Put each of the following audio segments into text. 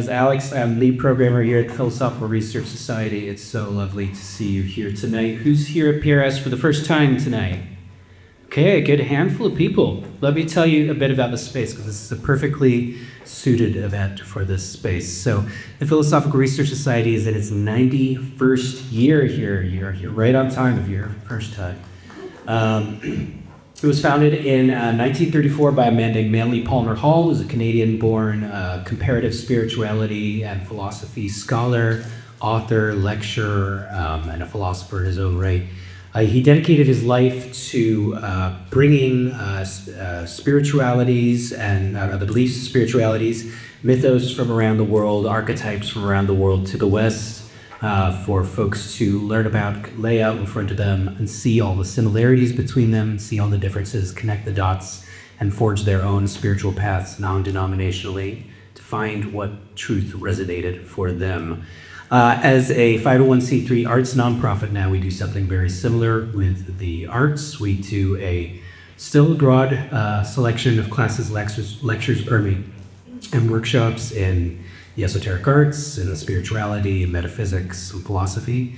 is Alex. I'm lead programmer here at the Philosophical Research Society. It's so lovely to see you here tonight. Who's here at PRS for the first time tonight? Okay, a good handful of people. Let me tell you a bit about the space, because this is a perfectly suited event for this space. So the Philosophical Research Society is in its 91st year here. You're right on time of your first time. It was founded in 1934 by a man named Manly Palmer Hall, who's a Canadian-born comparative spirituality and philosophy scholar, author, lecturer, and a philosopher in his own right. He dedicated his life to bringing spiritualities and the beliefs of spiritualities, mythos from around the world, archetypes from around the world to the West, for folks to learn about, lay out in front of them, and see all the similarities between them, see all the differences, connect the dots, and forge their own spiritual paths non-denominationally to find what truth resonated for them. As a 501c3 arts nonprofit now, we do something very similar with the arts. We do a still broad selection of classes, lectures, and workshops in the esoteric arts, in spirituality, metaphysics, and philosophy.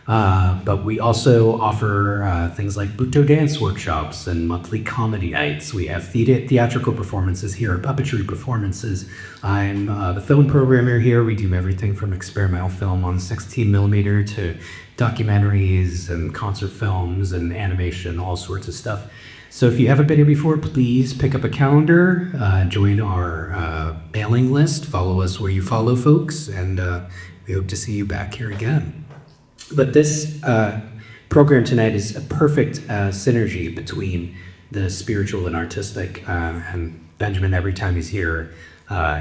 But we also offer things like Buto dance workshops and monthly comedy nights. We have theatrical performances here, puppetry performances. I'm the film programmer here. We do everything from experimental film on 16 millimeter to documentaries and concert films and animation, all sorts of stuff. So if you haven't been here before, please pick up a calendar, join our mailing list, follow us where you follow folks, and we hope to see you back here again. But this program tonight is a perfect synergy between the spiritual and artistic, and Benjamin, every time he's here,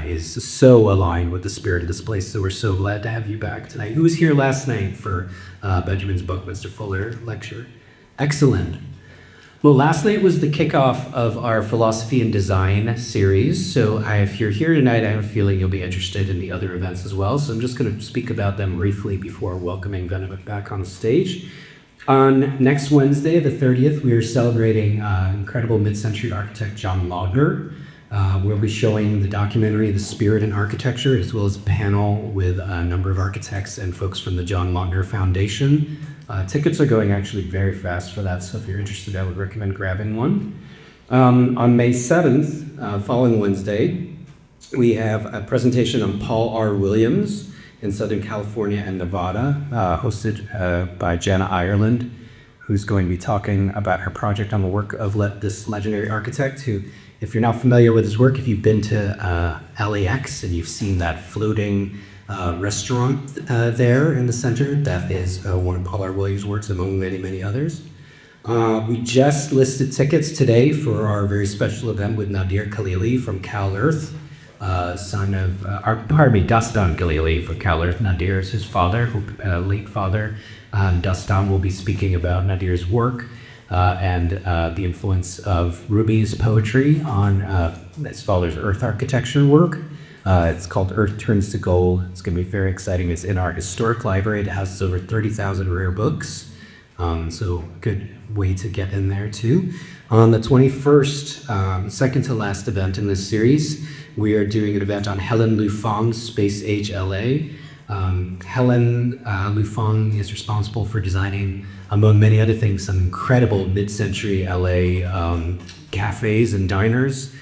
is so aligned with the spirit of this place, so we're so glad to have you back tonight. Who was here last night for Benjamin's Buckminster Fuller lecture? Excellent. Well, last night was the kickoff of our philosophy and design series. So if you're here tonight, I have a feeling you'll be interested in the other events as well. So I'm just going to speak about them briefly before welcoming Benjamin back on stage. On next Wednesday, the 30th, we are celebrating incredible mid-century architect John Lowder. We'll be showing the documentary The Spirit in Architecture, as well as a panel with a number of architects and folks from the John Lowder Foundation. Tickets are going actually very fast for that, so if you're interested, I would recommend grabbing one. On May 7th, following Wednesday, we have a presentation on Paul R. Williams in Southern California and Nevada, hosted by Jana Ireland, who's going to be talking about her project on the work of this legendary architect who, if you're not familiar with his work, if you've been to LAX and you've seen that floating restaurant there in the center, that is one of Paul R. Williams' works, among many, many others. We just listed tickets today for our very special event with Nadir Khalili from Cal Earth, son of, Dastan Khalili from Cal Earth. Nadir is his father, late father. Dastan will be speaking about Nadir's work and the influence of Rumi's poetry on his father's earth architecture work. It's called Earth Turns to Gold. It's going to be very exciting. It's in our historic library. It houses over 30,000 rare books. So good way to get in there too. On the 21st, second to last event in this series, we are doing an event on Helen Lufang's Space Age LA. Helen Lufang is responsible for designing, among many other things, some incredible mid-century LA cafes and diners.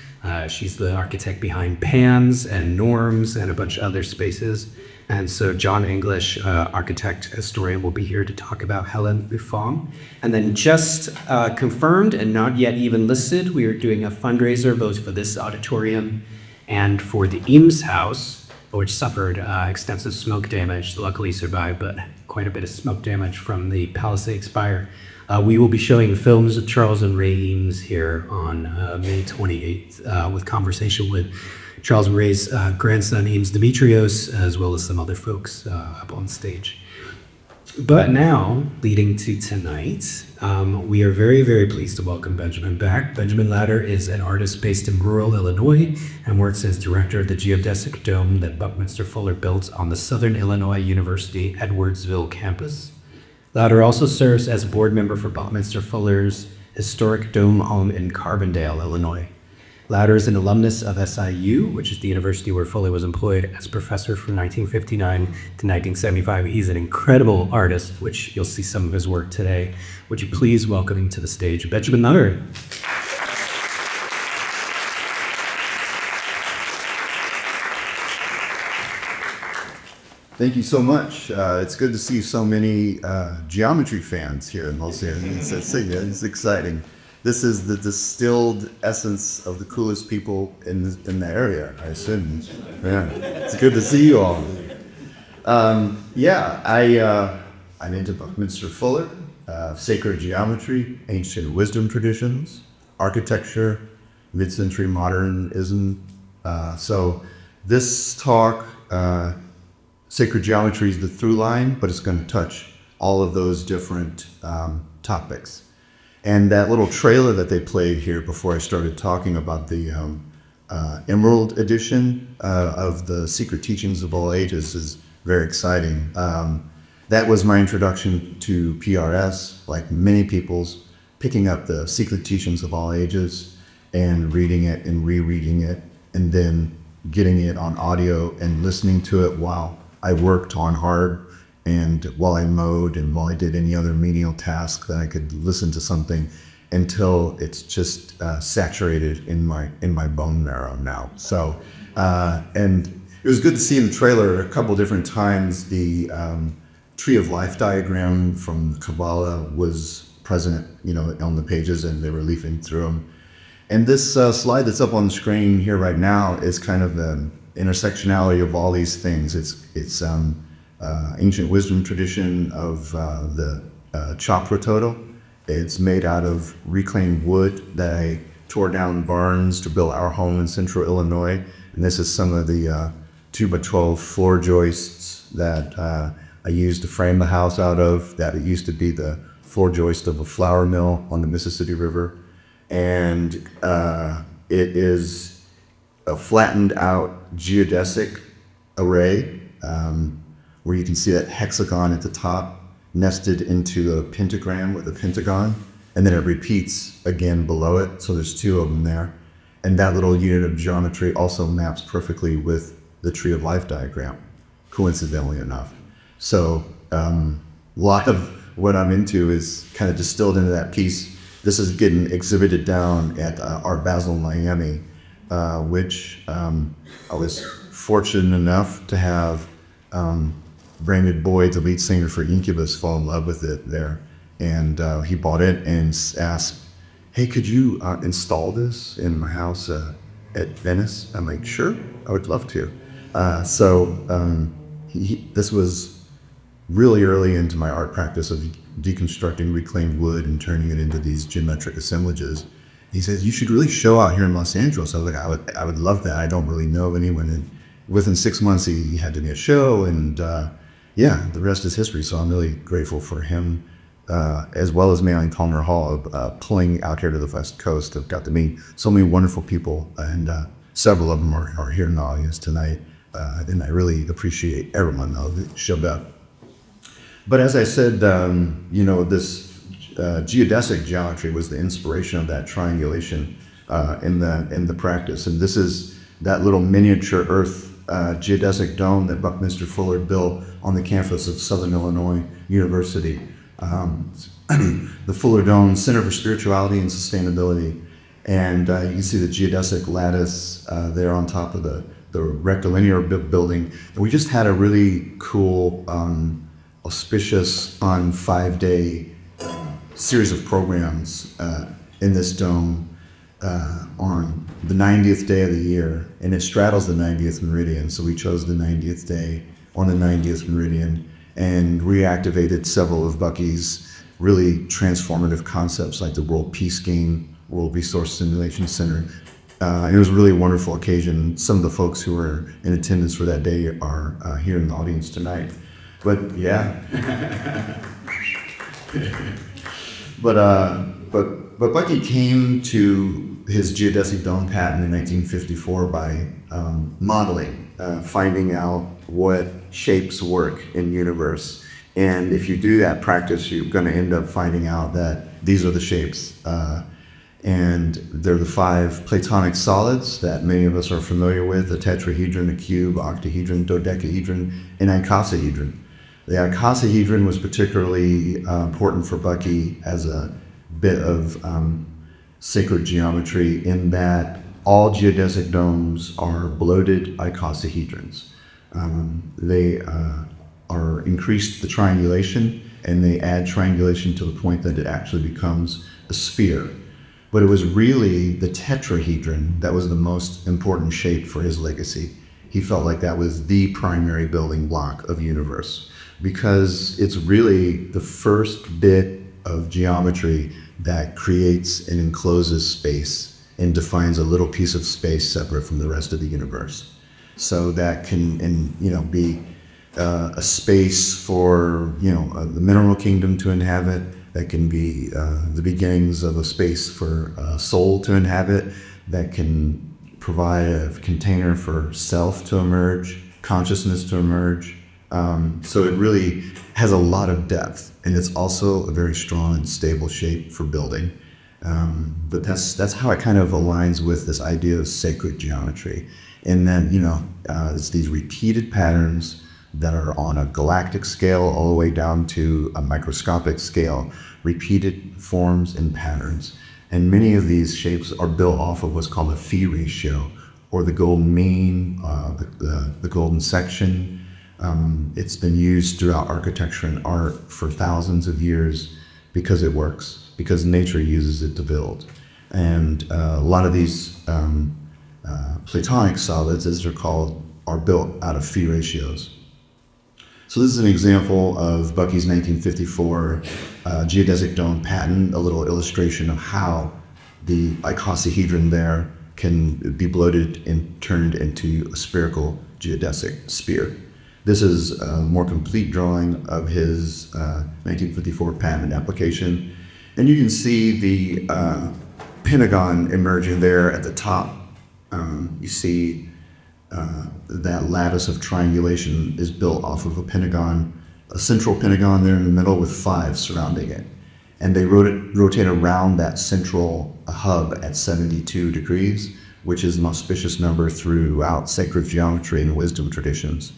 She's the architect behind Pans and Norms and a bunch of other spaces. And so John English, architect historian, will be here to talk about Helen Lufang. And then just confirmed and not yet even listed, we are doing a fundraiser both for this auditorium and for the Eames House, which suffered extensive smoke damage, luckily survived, but quite a bit of smoke damage from the Palisades fire. We will be showing films of Charles and Ray Eames here on May 28th with conversation with Charles and Ray's grandson, Eames Demetrios, as well as some other folks up on stage. But now, leading to tonight, we are very, very pleased to welcome Benjamin back. Benjamin Lowder is an artist based in rural Illinois and works as director of the geodesic dome that Buckminster Fuller built on the Southern Illinois University Edwardsville campus. Lowder also serves as a board member for Buckminster Fuller's historic dome home in Carbondale, Illinois. Lowder is an alumnus of SIU, which is the university where Fuller was employed as professor from 1959 to 1975. He's an incredible artist, which you'll see some of his work today. Would you please welcome to the stage Benjamin Lowder? Thank you so much. It's good to see so many geometry fans here in Los Angeles. It's exciting. This is the distilled essence of the coolest people in the area, I assume. Yeah, it's good to see you all. I'm into Buckminster Fuller, sacred geometry, ancient wisdom traditions, architecture, mid-century modernism. So this talk, sacred geometry is the through line, but it's going to touch all of those different topics. And that little trailer that they played here before I started talking about the Emerald edition of the Secret Teachings of All Ages is very exciting. That was my introduction to PRS, like many people's, picking up the Secret Teachings of All Ages and reading it and rereading it, and then getting it on audio and listening to it while I worked on hard, and while I mowed, and while I did any other menial task, that I could listen to something until it's just saturated in my bone marrow now. So, and it was good to see in the trailer a couple different times the Tree of Life diagram from Kabbalah was present, on the pages, and they were leafing through them. And this slide that's up on the screen here right now is kind of the intersectionality of all these things. It's ancient wisdom tradition of the chopra total. It's made out of reclaimed wood that I tore down barns to build our home in central Illinois. And this is some of the 2x12 floor joists that I used to frame the house out of. That it used to be the floor joist of a flour mill on the Mississippi River. And it is a flattened out geodesic array, where you can see that hexagon at the top nested into a pentagram with a pentagon, and then it repeats again below it, so there's two of them there. And that little unit of geometry also maps perfectly with the Tree of Life diagram, coincidentally enough. So a lot of what I'm into is kind of distilled into that piece. This is getting exhibited down at Art Basel Miami, which I was fortunate enough to have Brandon Boyd, the lead singer for Incubus, fall in love with it there. And he bought it and asked, hey, could you install this in my house at Venice? I'm like, sure, I would love to. This was really early into my art practice of deconstructing reclaimed wood and turning it into these geometric assemblages. He says, you should really show out here in Los Angeles. I was like, I would love that. I don't really know anyone. And within 6 months, he had to be a show, and the rest is history. So I'm really grateful for him, as well as Marion Palmer Hall, pulling out here to the West Coast. I've got to meet so many wonderful people, and several of them are here in the audience tonight. And I really appreciate everyone that showed up. But as I said, this geodesic geometry was the inspiration of that triangulation in the practice. And this is that little miniature Earth geodesic dome that Buckminster Fuller built on the campus of Southern Illinois University. The Fuller Dome, Center for Spirituality and Sustainability. And you can see the geodesic lattice there on top of the rectilinear building. And we just had a really cool, auspicious, fun 5-day series of programs in this dome on the 90th day of the year, and it straddles the 90th meridian. So we chose the 90th day on the 90th meridian and reactivated several of Bucky's really transformative concepts, like the World Peace Game, World Resource Simulation Center. It was a really wonderful occasion. Some of the folks who were in attendance for that day are here in the audience tonight. But yeah. But Bucky came to his geodesic dome patent in 1954 by modeling, finding out what shapes work in the universe. And if you do that practice, you're going to end up finding out that these are the shapes. And they're the 5 Platonic solids that many of us are familiar with: a tetrahedron, a cube, octahedron, dodecahedron, and icosahedron. The icosahedron was particularly important for Bucky as a bit of sacred geometry, in that all geodesic domes are bloated icosahedrons. They are increased the triangulation, and they add triangulation to the point that it actually becomes a sphere. But it was really the tetrahedron that was the most important shape for his legacy. He felt like that was the primary building block of universe, because it's really the first bit of geometry that creates and encloses space and defines a little piece of space separate from the rest of the universe. So that can, be a space for, the mineral kingdom to inhabit. That can be the beginnings of a space for a soul to inhabit. That can provide a container for self to emerge, consciousness to emerge. So it really has a lot of depth, and it's also a very strong and stable shape for building. But that's how it kind of aligns with this idea of sacred geometry. And then, it's these repeated patterns that are on a galactic scale all the way down to a microscopic scale, repeated forms and patterns. And many of these shapes are built off of what's called a phi ratio, or the golden mean, the golden section. It's been used throughout architecture and art for thousands of years because it works, because nature uses it to build. And a lot of these Platonic solids, as they're called, are built out of phi ratios. So this is an example of Bucky's 1954 geodesic dome pattern, a little illustration of how the icosahedron there can be bloated and turned into a spherical geodesic sphere. This is a more complete drawing of his 1954 patent application. And you can see the pentagon emerging there at the top. You see that lattice of triangulation is built off of a pentagon, a central pentagon there in the middle with 5 surrounding it. And they rotate around that central hub at 72 degrees, which is an auspicious number throughout sacred geometry and wisdom traditions.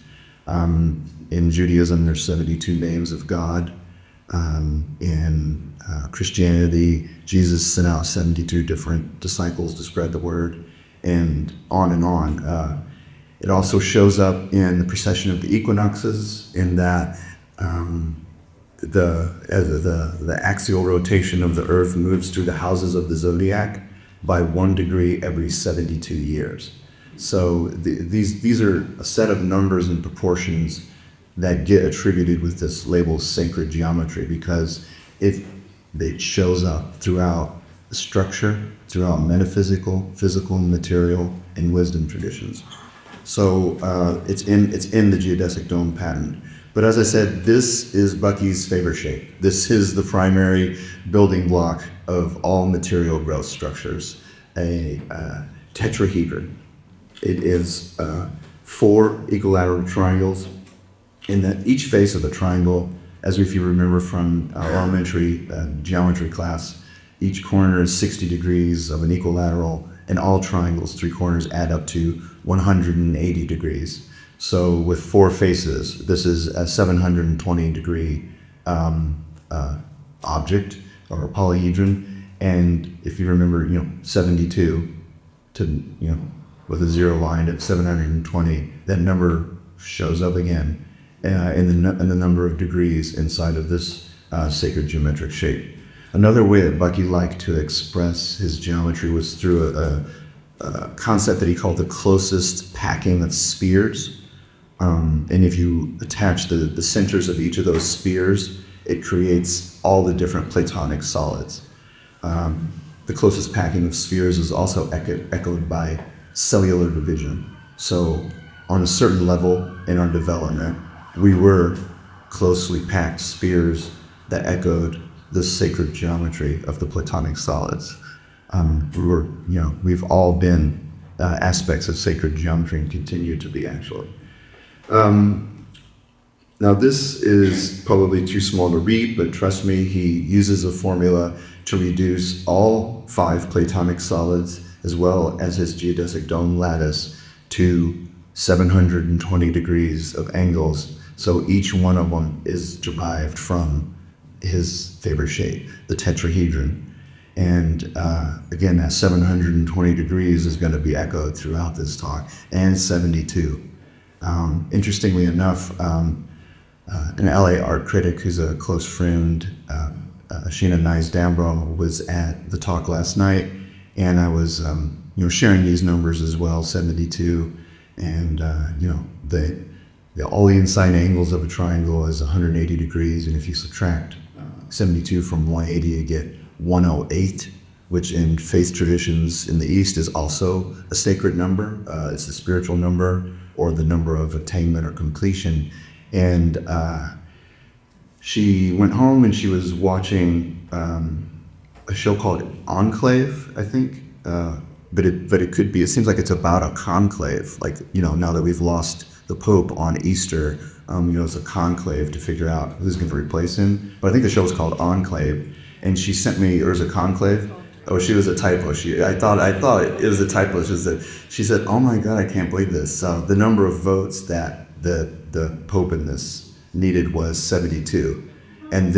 In Judaism, there's 72 names of God. In Christianity, Jesus sent out 72 different disciples to spread the word, and on and on. It also shows up in the precession of the equinoxes, in that the axial rotation of the Earth moves through the houses of the zodiac by 1 degree every 72 years. So these are a set of numbers and proportions that get attributed with this label sacred geometry, because it shows up throughout the structure, throughout metaphysical, physical, material, and wisdom traditions. So it's in the geodesic dome pattern. But as I said, this is Bucky's favorite shape. This is the primary building block of all material growth structures, a tetrahedron. It is 4 equilateral triangles, in that each face of the triangle, as if you remember from our elementary geometry class, each corner is 60 degrees of an equilateral, and all triangles, 3 corners, add up to 180 degrees. So with 4 faces, this is a 720 degree object, or a polyhedron. And if you remember, 72 to, with a 0 line at 720, that number shows up again in the number of degrees inside of this sacred geometric shape. Another way that Bucky liked to express his geometry was through a concept that he called the closest packing of spheres. And if you attach the centers of each of those spheres, it creates all the different Platonic solids. The closest packing of spheres is also echoed by cellular division. So on a certain level in our development, we were closely packed spheres that echoed the sacred geometry of the Platonic solids. We've all been aspects of sacred geometry, and continue to be, actually. Now this is probably too small to read, but trust me, he uses a formula to reduce all 5 Platonic solids as well as his geodesic dome lattice to 720 degrees of angles. So each one of them is derived from his favorite shape, the tetrahedron. And again, that 720 degrees is going to be echoed throughout this talk, and 72. Interestingly enough, an LA art critic who's a close friend, Sheena Nice-Dambro, was at the talk last night, and I was sharing these numbers as well, 72, and all the inside angles of a triangle is 180 degrees, and if you subtract 72 from 180, you get 108, which in faith traditions in the East is also a sacred number. It's the spiritual number, or the number of attainment or completion. And she went home and she was watching a show called Enclave, I think. But it could be, it seems like it's about a conclave. Like, now that we've lost the Pope on Easter, it's a conclave to figure out who's going to replace him. But I think the show was called Enclave. And she sent me, or was it Conclave? Oh, she was a typo. I thought it was a typo. She said, "Oh my God, I can't believe this. The number of votes that the Pope in this needed was 72." And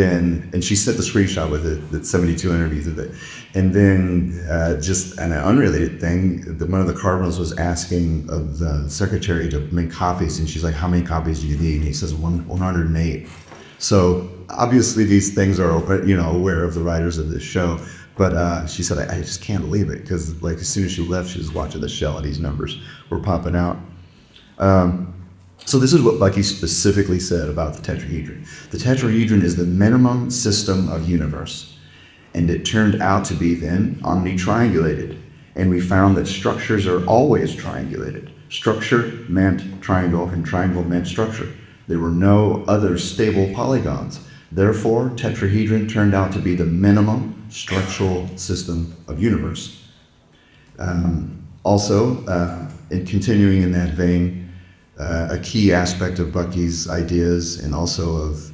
she sent the screenshot with it, the 72 underneath of it. And then just an unrelated thing, one of the cardinals was asking of the secretary to make copies, and she's like, "How many copies do you need?" And he says, 108. So obviously these things are, aware of the writers of this show. But she said, I just can't believe it, because like as soon as she left, she was watching the show and these numbers were popping out. So this is what Bucky specifically said about the tetrahedron. The tetrahedron is the minimum system of universe, and it turned out to be then omnitriangulated. And we found that structures are always triangulated. Structure meant triangle, and triangle meant structure. There were no other stable polygons. Therefore, tetrahedron turned out to be the minimum structural system of universe. Also, in continuing in that vein, a key aspect of Bucky's ideas, and also of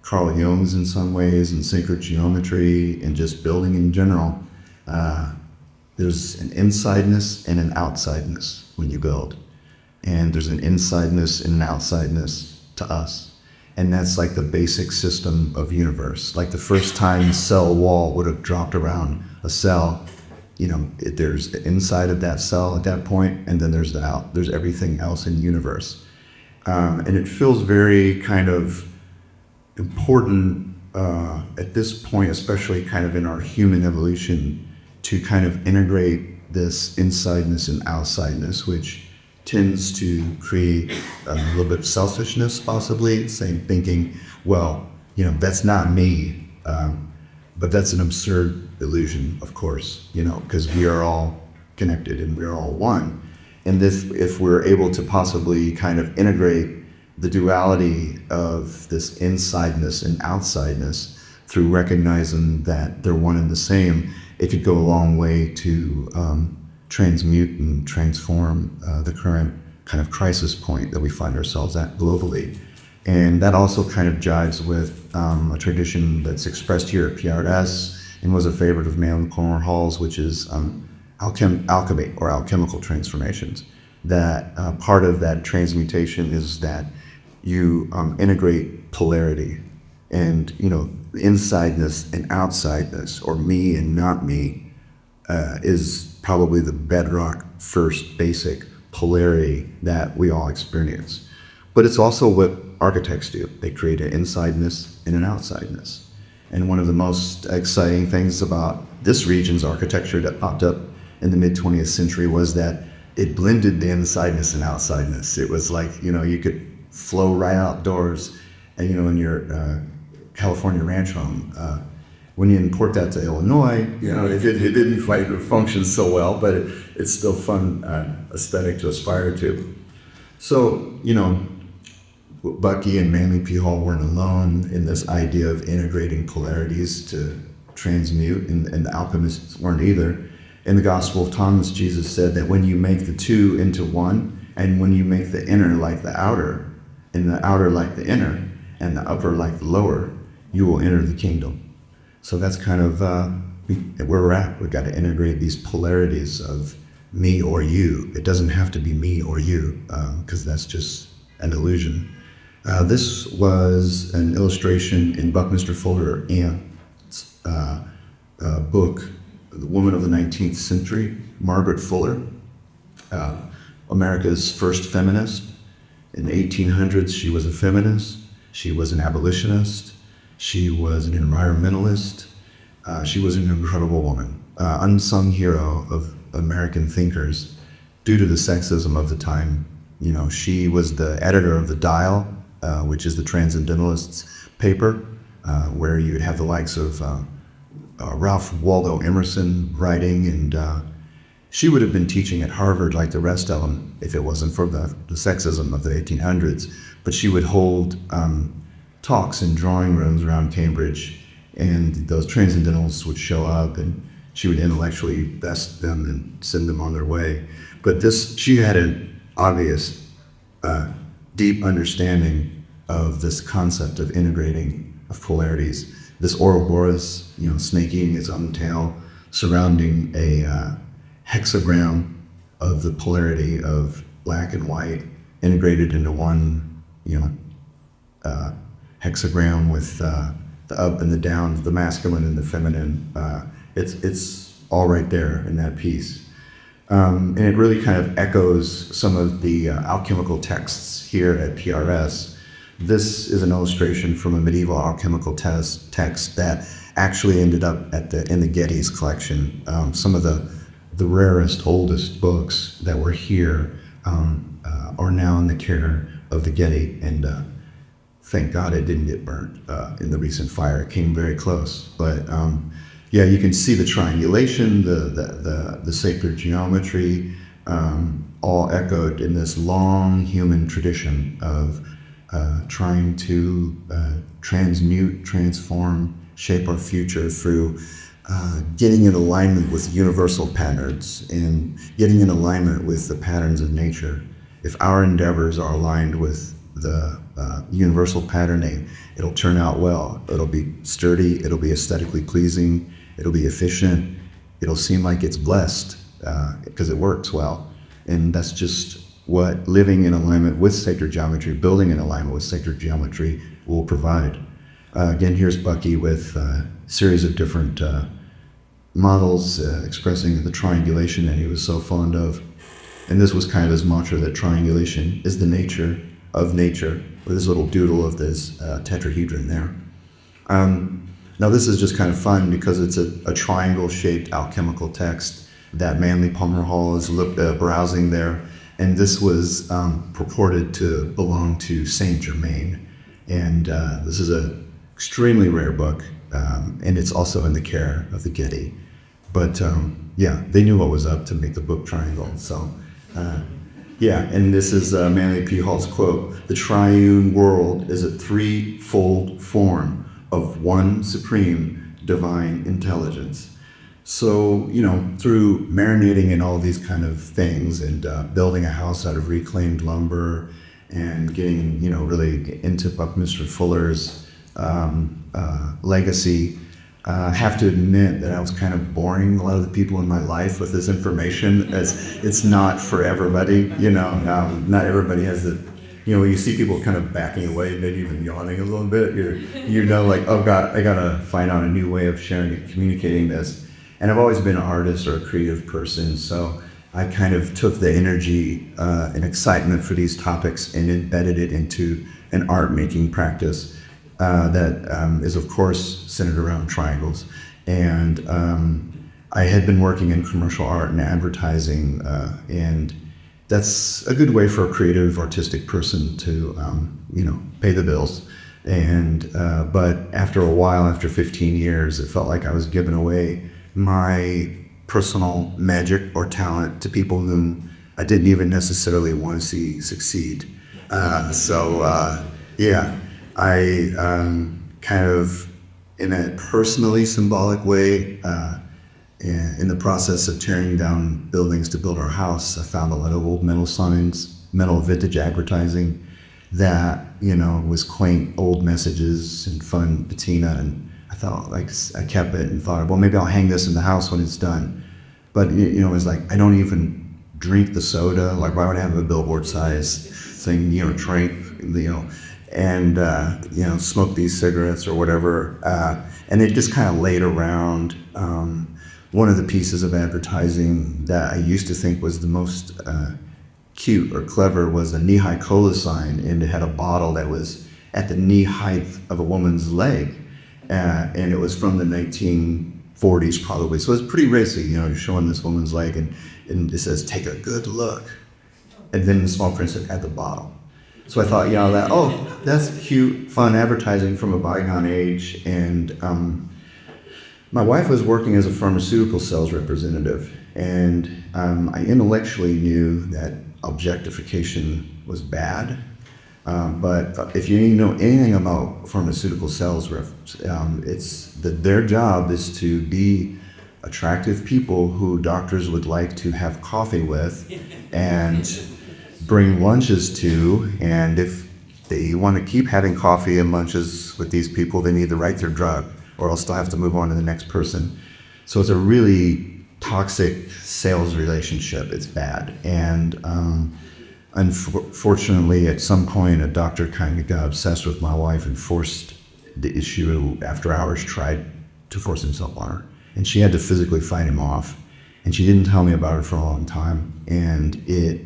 Carl Jung's in some ways, and sacred geometry, and just building in general, there's an insideness and an outsideness when you build. And there's an insideness and an outsideness to us. And that's like the basic system of universe. Like the first time cell wall would have dropped around a cell, there's the inside of that cell at that point, and then there's the out. There's everything else in the universe. And it feels very kind of important at this point, especially kind of in our human evolution, to kind of integrate this insideness and outsideness, which tends to create a little bit of selfishness, possibly, thinking, well, that's not me, but that's an absurd illusion, of course, because we are all connected and we are all one. And if we're able to possibly kind of integrate the duality of this insideness and outsideness through recognizing that they're one and the same, it could go a long way to transmute and transform the current kind of crisis point that we find ourselves at globally. And that also kind of jives with a tradition that's expressed here at PRS and was a favorite of Malcolm Corner Hall's, which is alchemy or alchemical transformations. That part of that transmutation is that you integrate polarity, and insideness and outsideness, or me and not me, is probably the bedrock first basic polarity that we all experience. But it's also what architects do. They create an insideness and an outsideness. And one of the most exciting things about this region's architecture that popped up in the mid-20th century was that it blended the insideness and outsideness. It was like, you could flow right outdoors, and in your California ranch home, when you import that to Illinois, it didn't quite function so well, but it's still fun aesthetic to aspire to. So, Bucky and Manly P. Hall weren't alone in this idea of integrating polarities to transmute, and the alchemists weren't either. In the Gospel of Thomas, Jesus said that when you make the two into one, and when you make the inner like the outer, and the outer like the inner, and the upper like the lower, you will enter the kingdom. So that's kind of where we're at. We've got to integrate these polarities of me or you. It doesn't have to be me or you, because that's just an illusion. This was an illustration in Buckminster Fuller Ann's book, The Woman of the 19th Century, Margaret Fuller, America's first feminist. In the 1800s, she was a feminist. She was an abolitionist. She was an environmentalist. She was an incredible woman, unsung hero of American thinkers due to the sexism of the time. You know, she was the editor of the Dial, which is the Transcendentalists' paper, where you would have the likes of Ralph Waldo Emerson writing, and she would have been teaching at Harvard like the rest of them if it wasn't for the sexism of the 1800s. But she would hold talks in drawing rooms around Cambridge, and those transcendentalists would show up, and she would intellectually best them and send them on their way. But she had an obvious, deep understanding of this concept of integrating of polarities. This Ouroboros, snake eating its own tail, surrounding a hexagram of the polarity of black and white, integrated into one, hexagram with the up and the down, the masculine and the feminine. It's all right there in that piece. And it really kind of echoes some of the alchemical texts here at PRS. This is an illustration from a medieval alchemical text that actually ended up in the Getty's collection. Some of the rarest, oldest books that were here are now in the care of the Getty, and thank God it didn't get burnt in the recent fire. It came very close, but yeah, you can see the triangulation, the sacred geometry, all echoed in this long human tradition of trying to transmute, transform, shape our future through getting in alignment with universal patterns and getting in alignment with the patterns of nature. If our endeavors are aligned with the universal pattern, it'll turn out well. It'll be sturdy, it'll be aesthetically pleasing, it'll be efficient, it'll seem like it's blessed because it works well. And that's just what living in alignment with sacred geometry, building in alignment with sacred geometry will provide. Again, here's Bucky with a series of different models expressing the triangulation that he was so fond of. And this was kind of his mantra, that triangulation is the nature of nature, with this little doodle of this tetrahedron there. Now this is just kind of fun because it's a triangle-shaped alchemical text that Manly Palmer Hall is browsing there. And this was purported to belong to Saint Germain. And this is an extremely rare book, and it's also in the care of the Getty. But yeah, they knew what was up to make the book triangle. So yeah, and this is Manly P. Hall's quote: "The triune world is a threefold form of one supreme divine intelligence." So, through marinating in all these kind of things and building a house out of reclaimed lumber and getting, really into Buckminster Fuller's legacy, I have to admit that I was kind of boring a lot of the people in my life with this information, as it's not for everybody, not everybody has the, when you see people kind of backing away, maybe even yawning a little bit, like, oh God, I gotta find out a new way of sharing and communicating this. And I've always been an artist or a creative person, so I kind of took the energy and excitement for these topics and embedded it into an art-making practice that is, of course, centered around triangles. And I had been working in commercial art and advertising, and that's a good way for a creative, artistic person to, pay the bills. And but after a while, after 15 years, it felt like I was giving away my personal magic or talent to people whom I didn't even necessarily want to see succeed. Yeah, I kind of, in a personally symbolic way, in the process of tearing down buildings to build our house, I found a lot of old metal signs, metal vintage advertising, that, was quaint old messages and fun patina. And I thought, like, I kept it and thought, well, maybe I'll hang this in the house when it's done. But, it was like, I don't even drink the soda. Like, why would I have a billboard size thing, drink, and, smoke these cigarettes or whatever. And it just kind of laid around. One of the pieces of advertising that I used to think was the most cute or clever was a knee-high cola sign, and it had a bottle that was at the knee height of a woman's leg, and it was from the 1940s probably. So it was pretty racy, you're showing this woman's leg, and it says, "Take a good look," and then the small print said, "At the bottle." So I thought, that's cute, fun advertising from a bygone age. And my wife was working as a pharmaceutical sales representative, and I intellectually knew that objectification was bad. But if you know anything about pharmaceutical sales reps, it's that their job is to be attractive people who doctors would like to have coffee with and bring lunches to. And if they want to keep having coffee and lunches with these people, they need to write their drug, or else they'll have to move on to the next person. So it's a really toxic sales relationship. It's bad. And unfortunately, at some point, a doctor kind of got obsessed with my wife and forced the issue after hours, tried to force himself on her. And she had to physically fight him off. And she didn't tell me about it for a long time. And it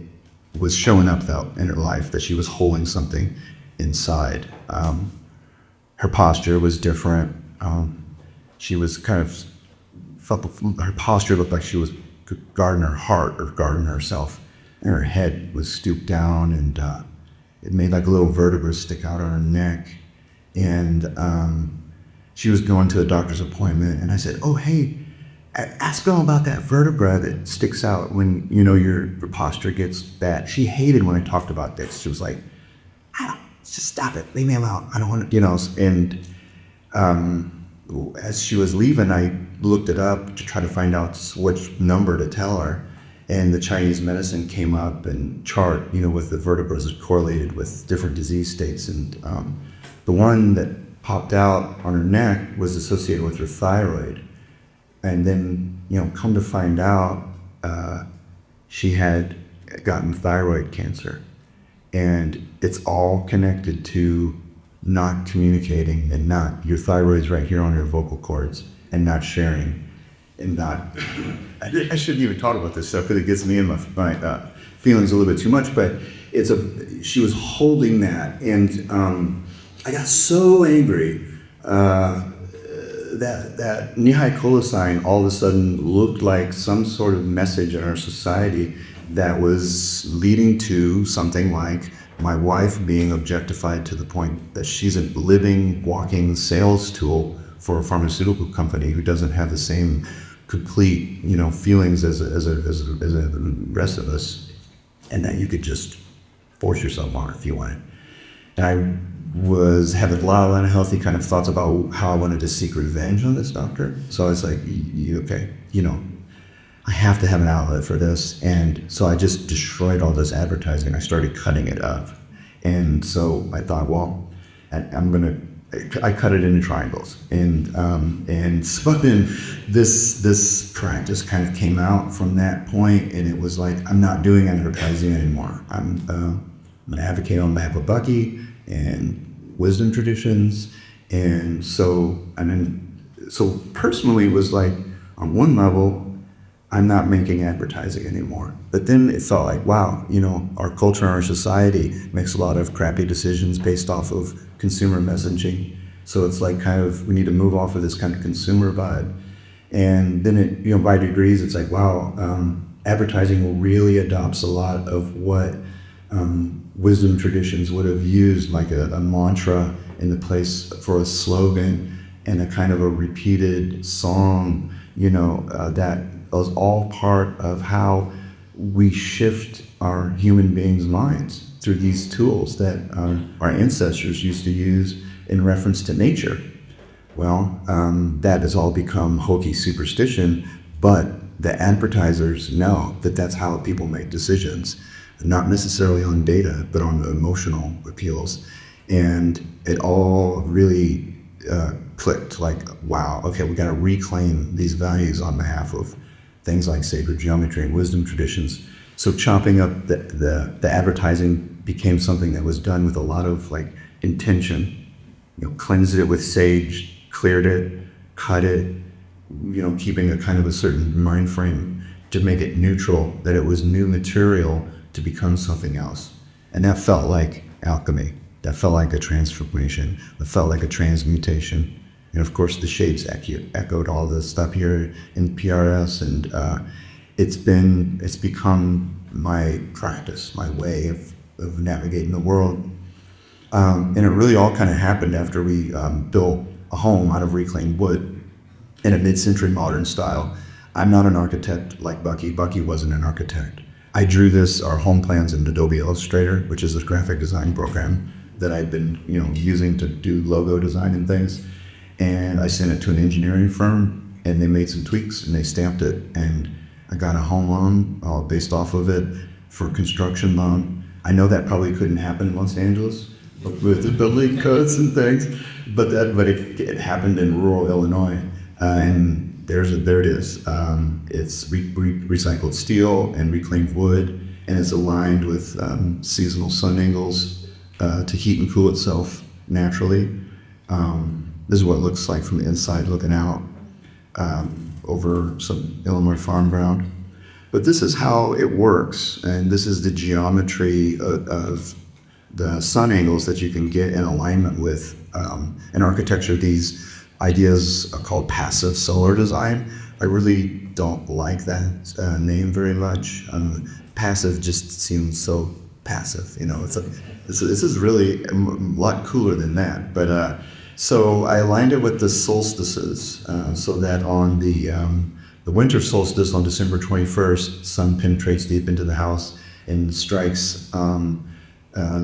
was showing up though in her life that she was holding something inside. Her posture was different. She was kind of her posture looked like she was guarding her heart or guarding herself. And her head was stooped down, and it made like a little vertebra stick out on her neck. And she was going to a doctor's appointment, and I said, "Oh, hey, ask them about that vertebra that sticks out when your posture gets bad." She hated when I talked about this. She was like, "Just stop it, leave me alone. I don't want to," And as she was leaving, I looked it up to try to find out which number to tell her. And the Chinese medicine came up and chart, with the vertebrae correlated with different disease states. And the one that popped out on her neck was associated with her thyroid. And then, come to find out, she had gotten thyroid cancer. And it's all connected to not communicating and your thyroid's right here on your vocal cords, and not sharing, and not, I shouldn't even talk about this stuff because it gets me in my feelings a little bit too much, but she was holding that. And I got so angry that knee-high cola sign all of a sudden looked like some sort of message in our society that was leading to something like my wife being objectified to the point that she's a living, walking sales tool for a pharmaceutical company who doesn't have the same complete, feelings as the rest of us, and that you could just force yourself on if you wanted. And I was having a lot of unhealthy kind of thoughts about how I wanted to seek revenge on this doctor. So I was like, okay, I have to have an outlet for this. And so I just destroyed all this advertising. I started cutting it up. And so I thought, well, I cut it into triangles. And so then this practice kind of came out from that point, and it was like, I'm not doing advertising anymore. I'm an advocate on behalf of Bucky and wisdom traditions. And so personally it was like, on one level, I'm not making advertising anymore. But then it felt like, wow, our culture and our society makes a lot of crappy decisions based off of consumer messaging. So it's like we need to move off of this kind of consumer vibe. And then it, by degrees, it's like, wow, advertising really adopts a lot of what wisdom traditions would have used, like a mantra in the place for a slogan and a kind of a repeated song, that was all part of how we shift our human beings' minds through these tools that our ancestors used to use in reference to nature. Well, that has all become hokey superstition, but the advertisers know that that's how people make decisions. not necessarily on data, but on emotional appeals. And it all really clicked, like, wow, okay, we got to reclaim these values on behalf of things like sacred geometry and wisdom traditions. So chopping up the advertising became something that was done with a lot of like intention. Cleansed it with sage, cleared it, cut it, keeping a kind of a certain mind frame to make it neutral, that it was new material to become something else. And that felt like alchemy. That felt like a transformation. That felt like a transmutation. And of course, the shapes echoed all this stuff here in PRS, and it's become my practice, my way of navigating the world. And it really all kind of happened after we built a home out of reclaimed wood in a mid-century modern style. I'm not an architect like Bucky. Bucky wasn't an architect. I drew our home plans in Adobe Illustrator, which is a graphic design program that I've been, using to do logo design and things. And I sent it to an engineering firm, and they made some tweaks, and they stamped it. And I got a home loan based off of it for construction loan. I know that probably couldn't happen in Los Angeles with the building codes and things, but it happened in rural Illinois, and there it is. It's recycled steel and reclaimed wood, and it's aligned with seasonal sun angles to heat and cool itself naturally. This is what it looks like from the inside looking out over some Illinois farm ground. But this is how it works, and this is the geometry of the sun angles that you can get in alignment with. In architecture, these ideas are called passive solar design. I really don't like that name very much. Passive just seems so passive, this is really a lot cooler than that. But so I aligned it with the solstices, so that on the winter solstice on December 21st, sun penetrates deep into the house and strikes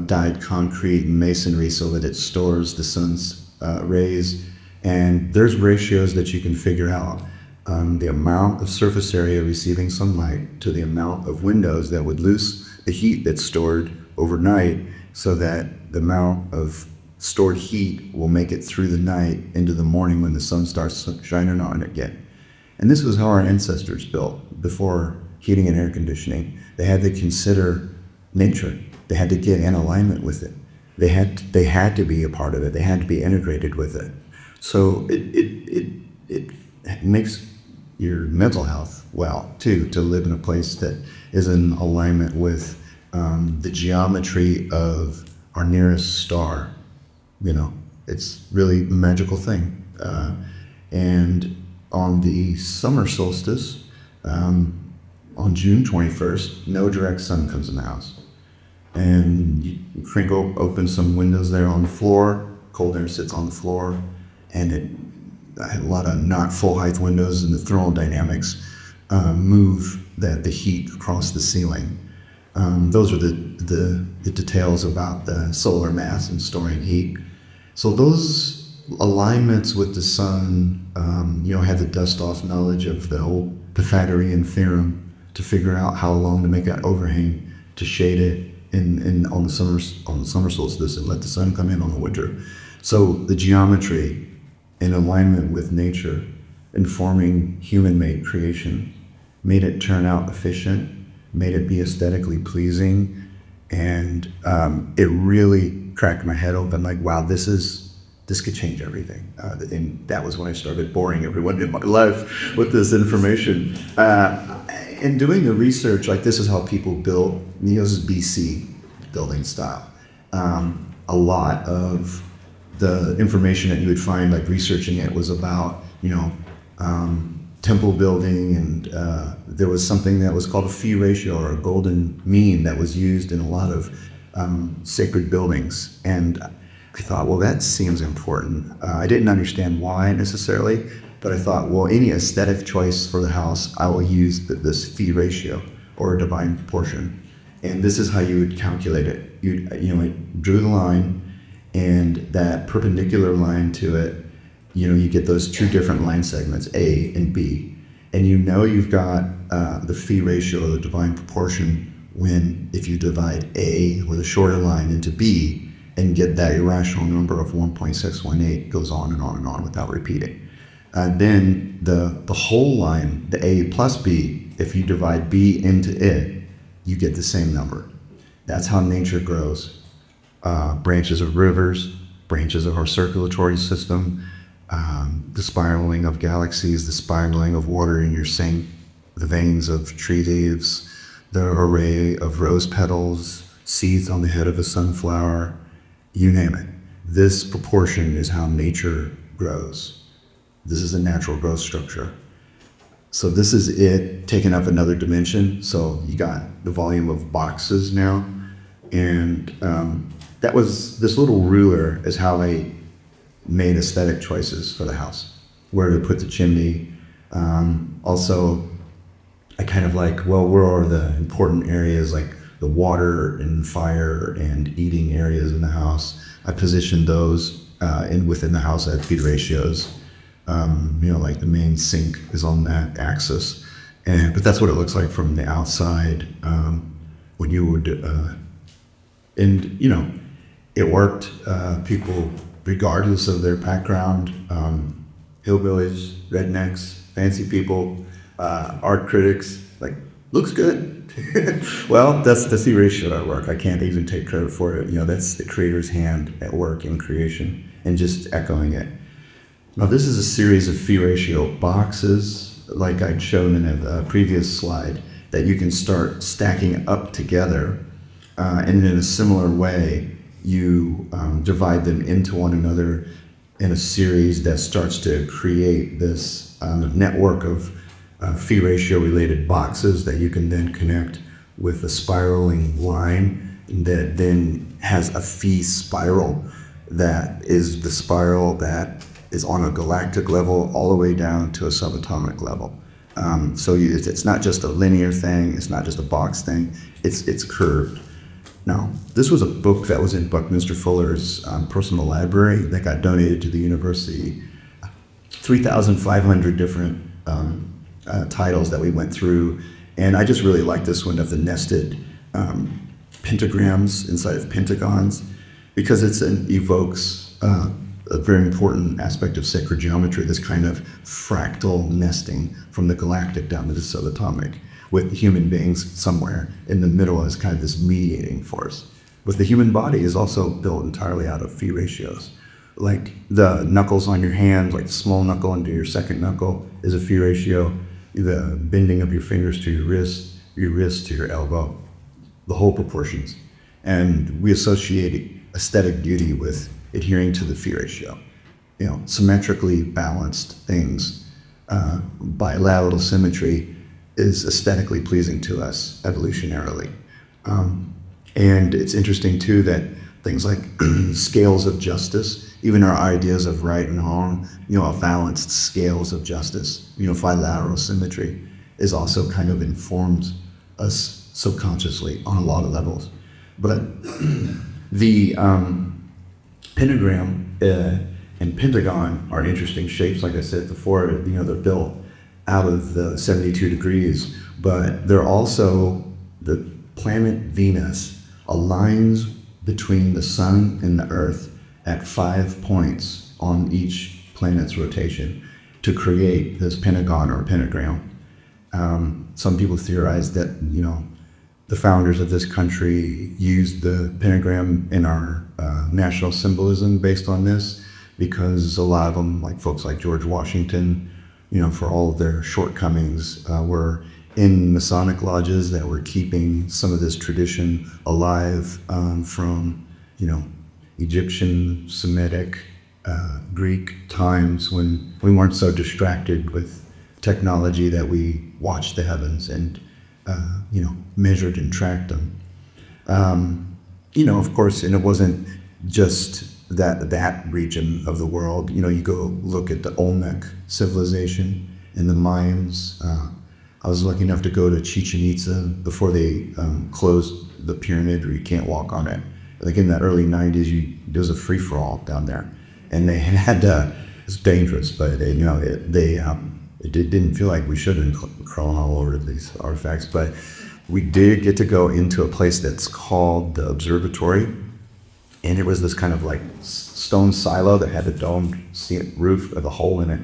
dyed concrete and masonry so that it stores the sun's rays. And there's ratios that you can figure out. The amount of surface area receiving sunlight to the amount of windows that would lose the heat that's stored overnight, so that the amount of stored heat will make it through the night into the morning when the sun starts shining on it again. And this was how our ancestors built before heating and air conditioning. They had to consider nature. They had to get in alignment with it. They had to be a part of it. They had to be integrated with it. So it makes your mental health well too, to live in a place that is in alignment with the geometry of our nearest star. It's really a magical thing. And on the summer solstice, on June 21st, no direct sun comes in the house. And you crank open some windows there on the floor, cold air sits on the floor, and I had a lot of not full height windows, and the thermal dynamics move the heat across the ceiling. Those are the details about the solar mass and storing heat. So those alignments with the sun, had the dust off knowledge of the old Pythagorean theorem to figure out how long to make that overhang to shade it on the summer solstice and let the sun come in on the winter. So the geometry in alignment with nature, informing human-made creation, made it turn out efficient, made it be aesthetically pleasing, and it really cracked my head open, like, wow, this could change everything. And that was when I started boring everyone in my life with this information. In doing the research, like, this is how people built, this is BC building style. A lot of the information that you would find, like researching it, was about, temple building, and there was something that was called a phi ratio, or a golden mean, that was used in a lot of sacred buildings. And I thought, well, that seems important. I didn't understand why necessarily, but I thought, well, any aesthetic choice for the house, I will use this phi ratio, or a divine proportion. And this is how you would calculate it. You drew the line, and that perpendicular line to it, you get those two different line segments, A and B. And you've got the phi ratio, the divine proportion, when if you divide A with a shorter line into B and get that irrational number of 1.618, goes on and on and on without repeating. Then the whole line, the A plus B, if you divide B into it, you get the same number. That's how nature grows. Branches of rivers, branches of our circulatory system, the spiraling of galaxies, the spiraling of water in your sink, the veins of tree leaves, the array of rose petals, seeds on the head of a sunflower, you name it. This proportion is how nature grows. This is a natural growth structure. So this is it taking up another dimension. So you got the volume of boxes now. And that was, this little ruler is how I made aesthetic choices for the house. Where to put the chimney. Also, I kind of like, well, where are the important areas like the water and fire and eating areas in the house? I positioned those within the house at feet ratios. Like the main sink is on that axis. But that's what it looks like from the outside when you would, it worked. People, regardless of their background, hillbillies, rednecks, fancy people, art critics, like, looks good. Well, that's the ratio at work. I can't even take credit for it. That's the creator's hand at work in creation and just echoing it. Now, this is a series of phi ratio boxes, like I'd shown in a previous slide, that you can start stacking up together. And in a similar way, you divide them into one another in a series that starts to create this network of phi ratio related boxes that you can then connect with a spiraling line that then has a phi spiral that is the spiral that is on a galactic level all the way down to a subatomic level. So it's not just a linear thing, it's not just a box thing, it's curved. Now, this was a book that was in Buckminster Fuller's personal library that got donated to the university. 3,500 different titles that we went through, and I just really like this one of the nested pentagrams inside of pentagons, because it evokes a very important aspect of sacred geometry, this kind of fractal nesting from the galactic down to the subatomic, with human beings somewhere in the middle as kind of this mediating force. But the human body is also built entirely out of phi ratios. Like the knuckles on your hand, like the small knuckle into your second knuckle is a phi ratio. The bending of your fingers to your wrist to your elbow, the whole proportions. And we associate aesthetic beauty with adhering to the phi ratio. Symmetrically balanced things, bilateral symmetry is aesthetically pleasing to us evolutionarily. And it's interesting too that things like scales of justice, even our ideas of right and wrong, a balanced scales of justice, bilateral symmetry is also kind of informs us subconsciously on a lot of levels. But the pentagram and pentagon are interesting shapes, like I said before. They're built out of the 72 degrees, but they're also, the planet Venus aligns between the sun and the earth at 5 points on each planet's rotation to create this pentagon or pentagram. Some people theorize that, the founders of this country used the pentagram in our national symbolism based on this, because a lot of them, like folks like George Washington, for all of their shortcomings, were in Masonic lodges that were keeping some of this tradition alive from, Egyptian, Semitic, Greek times when we weren't so distracted with technology that we watched the heavens and, measured and tracked them. Of course, and it wasn't just that region of the world. You go look at the Olmec civilization and the Mayans. I was lucky enough to go to Chichen Itza before they closed the pyramid, or you can't walk on it. Like in the early 90s, there was a free-for-all down there. And they had, it's dangerous, but it didn't feel like we should have been crawling all over these artifacts. But We did get to go into a place that's called the observatory, and it was this kind of like stone silo that had a domed roof with a hole in it,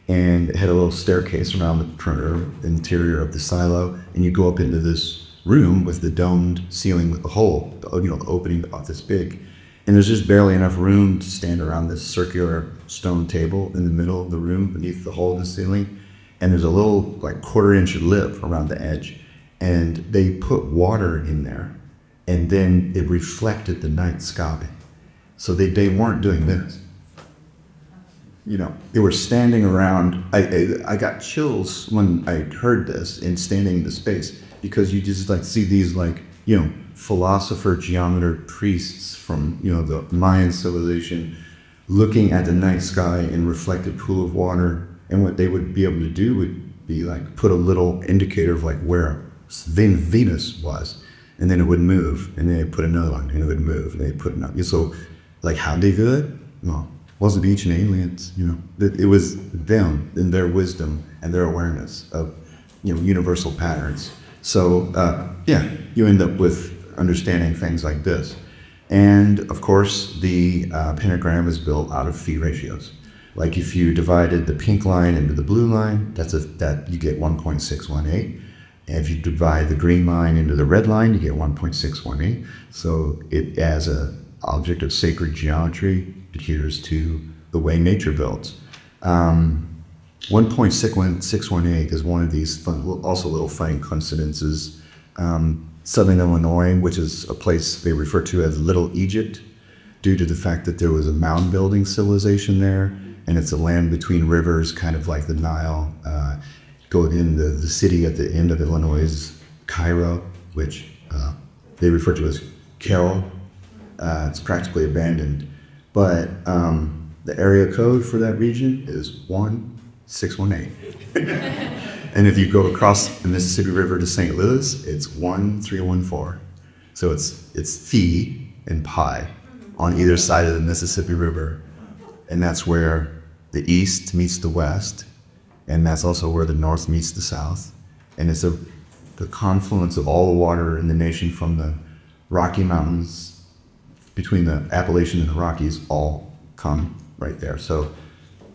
and it had a little staircase around the perimeter, interior of the silo, and you go up into this room with the domed ceiling with the hole, the opening about this big, and there's just barely enough room to stand around this circular stone table in the middle of the room beneath the hole in the ceiling, and there's a little like 1/4-inch lip around the edge, and they put water in there, and then it reflected the night sky. So they weren't doing this. They were standing around. I got chills when I heard this and standing in the space, because you just like see these like, philosopher, geometer, priests from, the Mayan civilization looking at the night sky in reflected pool of water. And what they would be able to do would be like put a little indicator of like where Venus was, and then it would move, and then they put another one, and it would move, and they put another. So like, how'd they do it? Well, it wasn't the ancient aliens, it was them and their wisdom and their awareness of, universal patterns. So, you end up with understanding things like this. And of course, the pentagram is built out of phi ratios. Like if you divided the pink line into the blue line, that you get 1.618. And if you divide the green line into the red line, you get 1.618. So it, as an object of sacred geometry, adheres to the way nature builds. 1.618 is one of these fun, also little funny coincidences. Southern Illinois, which is a place they refer to as Little Egypt, due to the fact that there was a mound building civilization there, and it's a land between rivers, kind of like the Nile. Going in the city at the end of Illinois is Cairo, which they refer to as Carroll. It's practically abandoned. But the area code for that region is 1618. And if you go across the Mississippi River to St. Louis, it's 1314. So it's phi and pi on either side of the Mississippi River. And that's where the east meets the west. And that's also where the north meets the south. And it's the confluence of all the water in the nation from the Rocky Mountains, between the Appalachian and the Rockies, all come right there. So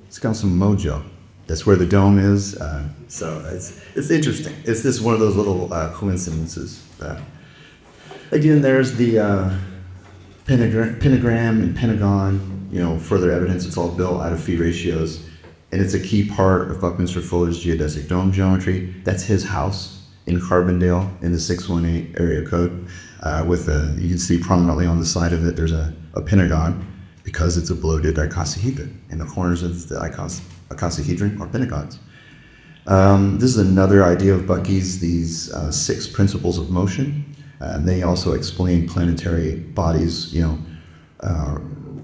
it's got some mojo. That's where the dome is. So it's interesting. It's just one of those little coincidences. Again, there's the pentagram and pentagon, further evidence it's all built out of phi ratios. And it's a key part of Buckminster Fuller's geodesic dome geometry. That's his house in Carbondale in the 618 area code. You can see prominently on the side of it, there's a pentagon, because it's a bloated icosahedron, and the corners of the icosahedron are pentagons. This is another idea of Bucky's, these 6 principles of motion. They also explain planetary bodies,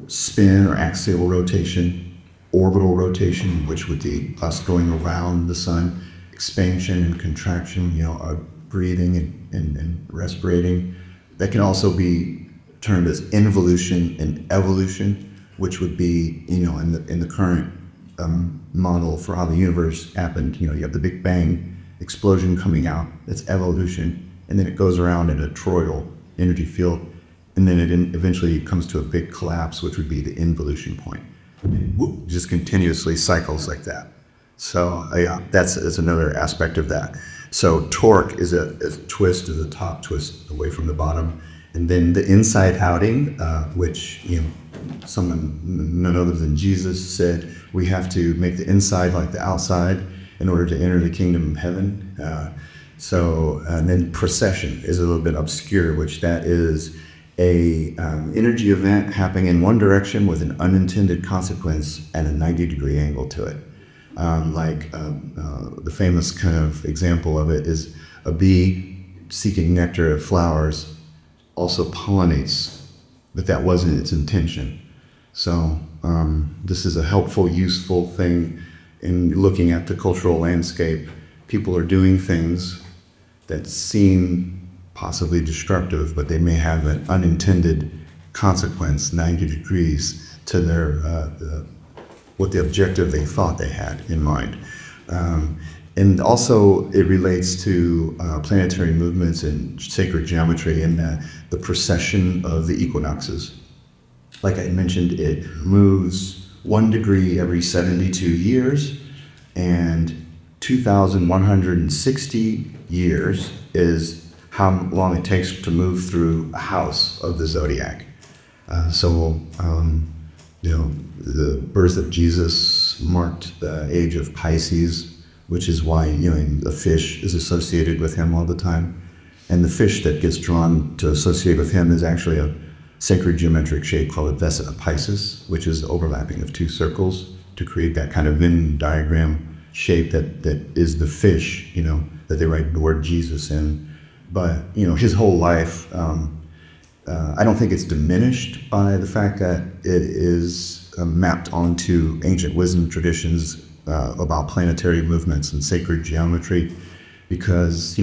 spin or axial rotation, orbital rotation, which would be us going around the sun, expansion and contraction, breathing and respirating. That can also be termed as involution and evolution, which would be, in the current model for how the universe happened. You have the Big Bang explosion coming out, that's evolution, and then it goes around in a toroidal energy field, and then it eventually comes to a big collapse, which would be the involution point. It just continuously cycles like that. So that's another aspect of that. So torque is a twist to the top, twist away from the bottom. And then the inside outing, which someone none other than Jesus said, we have to make the inside like the outside in order to enter the kingdom of heaven. And then precession is a little bit obscure, which that is a energy event happening in one direction with an unintended consequence at a 90-degree angle to it. The famous kind of example of it is a bee seeking nectar of flowers also pollinates, but that wasn't its intention. So this is a helpful, useful thing in looking at the cultural landscape. People are doing things that seem possibly destructive, but they may have an unintended consequence, 90 degrees, to their what the objective they thought they had in mind. And also it relates to planetary movements and sacred geometry and the precession of the equinoxes. Like I mentioned, it moves 1 degree every 72 years, and 2,160 years is how long it takes to move through a house of the zodiac. The birth of Jesus marked the age of Pisces, which is why the fish is associated with him all the time. And the fish that gets drawn to associate with him is actually a sacred geometric shape called a Vesa Pisces, which is the overlapping of 2 circles to create that kind of Venn diagram shape that is the fish, that they write the word Jesus in. But, his whole life, I don't think it's diminished by the fact that it is mapped onto ancient wisdom traditions about planetary movements and sacred geometry, because,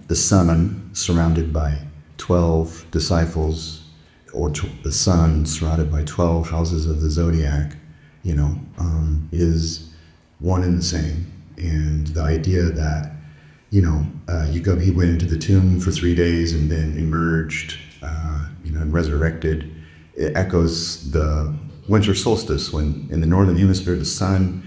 the sun surrounded by 12 disciples, or the sun surrounded by 12 houses of the zodiac, is one and the same. And the idea that, he went into the tomb for 3 days and then emerged, and resurrected. It echoes the winter solstice, when in the northern hemisphere, the sun,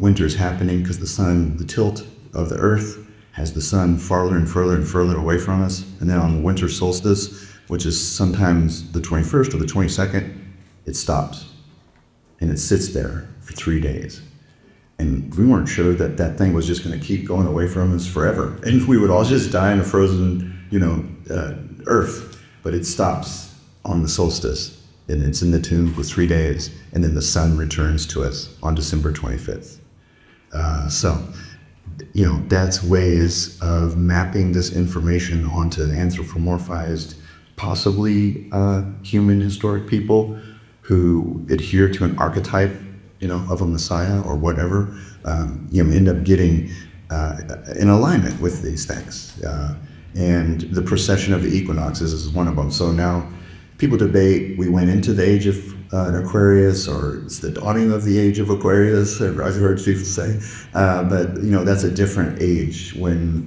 winter's happening because the tilt of the earth has the sun farther and further and further away from us. And then on the winter solstice, which is sometimes the 21st or the 22nd, it stops. And it sits there for 3 days. And we weren't sure that thing was just going to keep going away from us forever. And we would all just die in a frozen, earth. But it stops on the solstice, and it's in the tomb for 3 days. And then the sun returns to us on December 25th. That's ways of mapping this information onto anthropomorphized, possibly human historic people who adhere to an archetype, of a Messiah or whatever, end up getting in alignment with these things. And the precession of the equinoxes is one of them. So now people debate, we went into the age of Aquarius, or it's the dawning of the age of Aquarius, I've heard people say. But that's a different age when,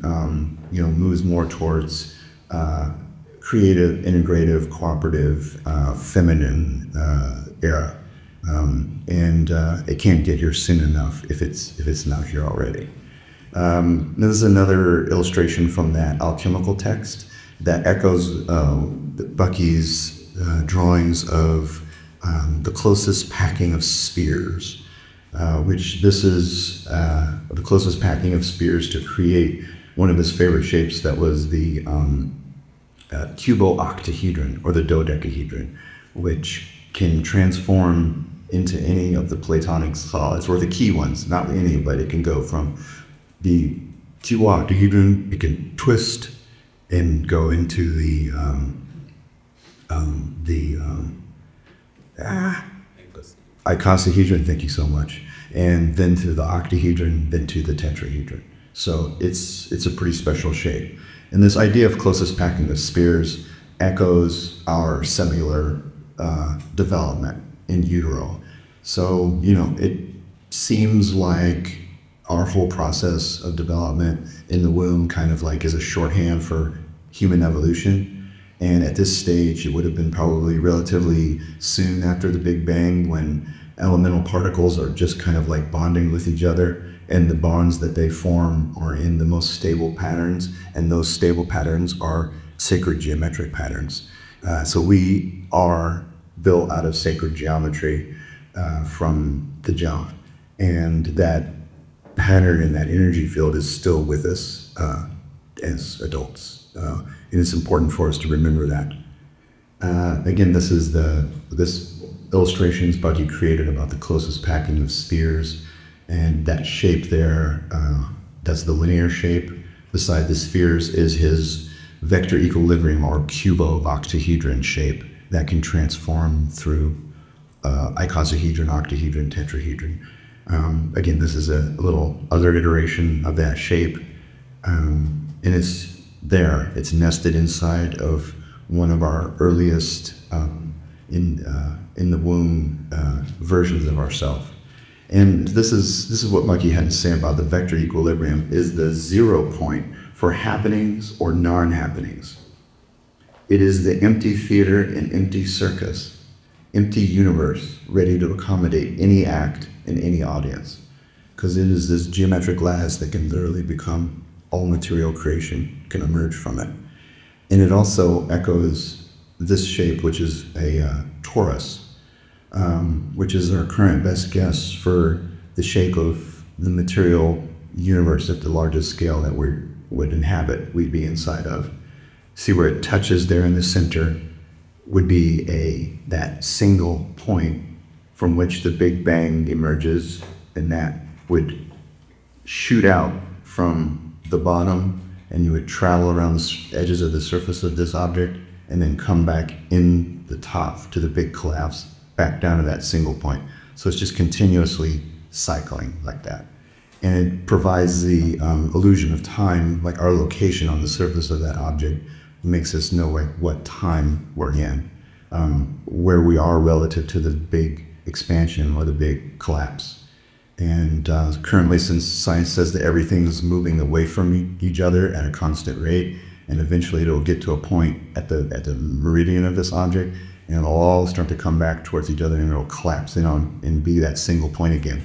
moves more towards creative, integrative, cooperative, feminine era. And it can't get here soon enough if it's not here already. This is another illustration from that alchemical text that echoes Bucky's drawings of the closest packing of spears, which this is the closest packing of spears to create one of his favorite shapes, that was the cubo-octahedron, or the dodecahedron, which can transform into any of the Platonic solids, or the key ones, not any, but it can go from the cubo-octahedron, it can twist and go into the icosahedron, thank you so much, and then to the octahedron, then to the tetrahedron. So it's a pretty special shape. And this idea of closest packing of spears echoes our cellular development in utero. So, it seems like our whole process of development in the womb kind of like is a shorthand for human evolution. And at this stage, it would have been probably relatively soon after the Big Bang, when elemental particles are just kind of like bonding with each other, and the bonds that they form are in the most stable patterns, and those stable patterns are sacred geometric patterns. So we are built out of sacred geometry from the jump, and that pattern and that energy field is still with us as adults. And it's important for us to remember that. Again, this illustrations Bucky created about the closest packing of spears, and that shape there, that's the linear shape. Beside the spheres is his vector equilibrium, or cubo-octahedron shape that can transform through icosahedron, octahedron, tetrahedron. Again, this is a little other iteration of that shape, and it's there. It's nested inside of one of our earliest in the womb versions of ourselves. And this is what Bucky had to say about the vector equilibrium, is the 0 point for happenings or non-happenings. It is the empty theater and empty circus, empty universe ready to accommodate any act and any audience. Because it is this geometric glass that can literally become all material creation, can emerge from it. And it also echoes this shape, which is a torus, which is our current best guess for the shape of the material universe at the largest scale that we would inhabit, we'd be inside of. See where it touches there in the center would be that single point from which the Big Bang emerges, and that would shoot out from the bottom, and you would travel around the edges of the surface of this object and then come back in the top to the big collapse, back down to that single point. So it's just continuously cycling like that. And it provides the illusion of time, like our location on the surface of that object makes us know what time we're in, where we are relative to the big expansion or the big collapse. And currently, since science says that everything is moving away from each other at a constant rate, and eventually it'll get to a point at the meridian of this object, and it'll all start to come back towards each other, and it'll collapse in on and be that single point again.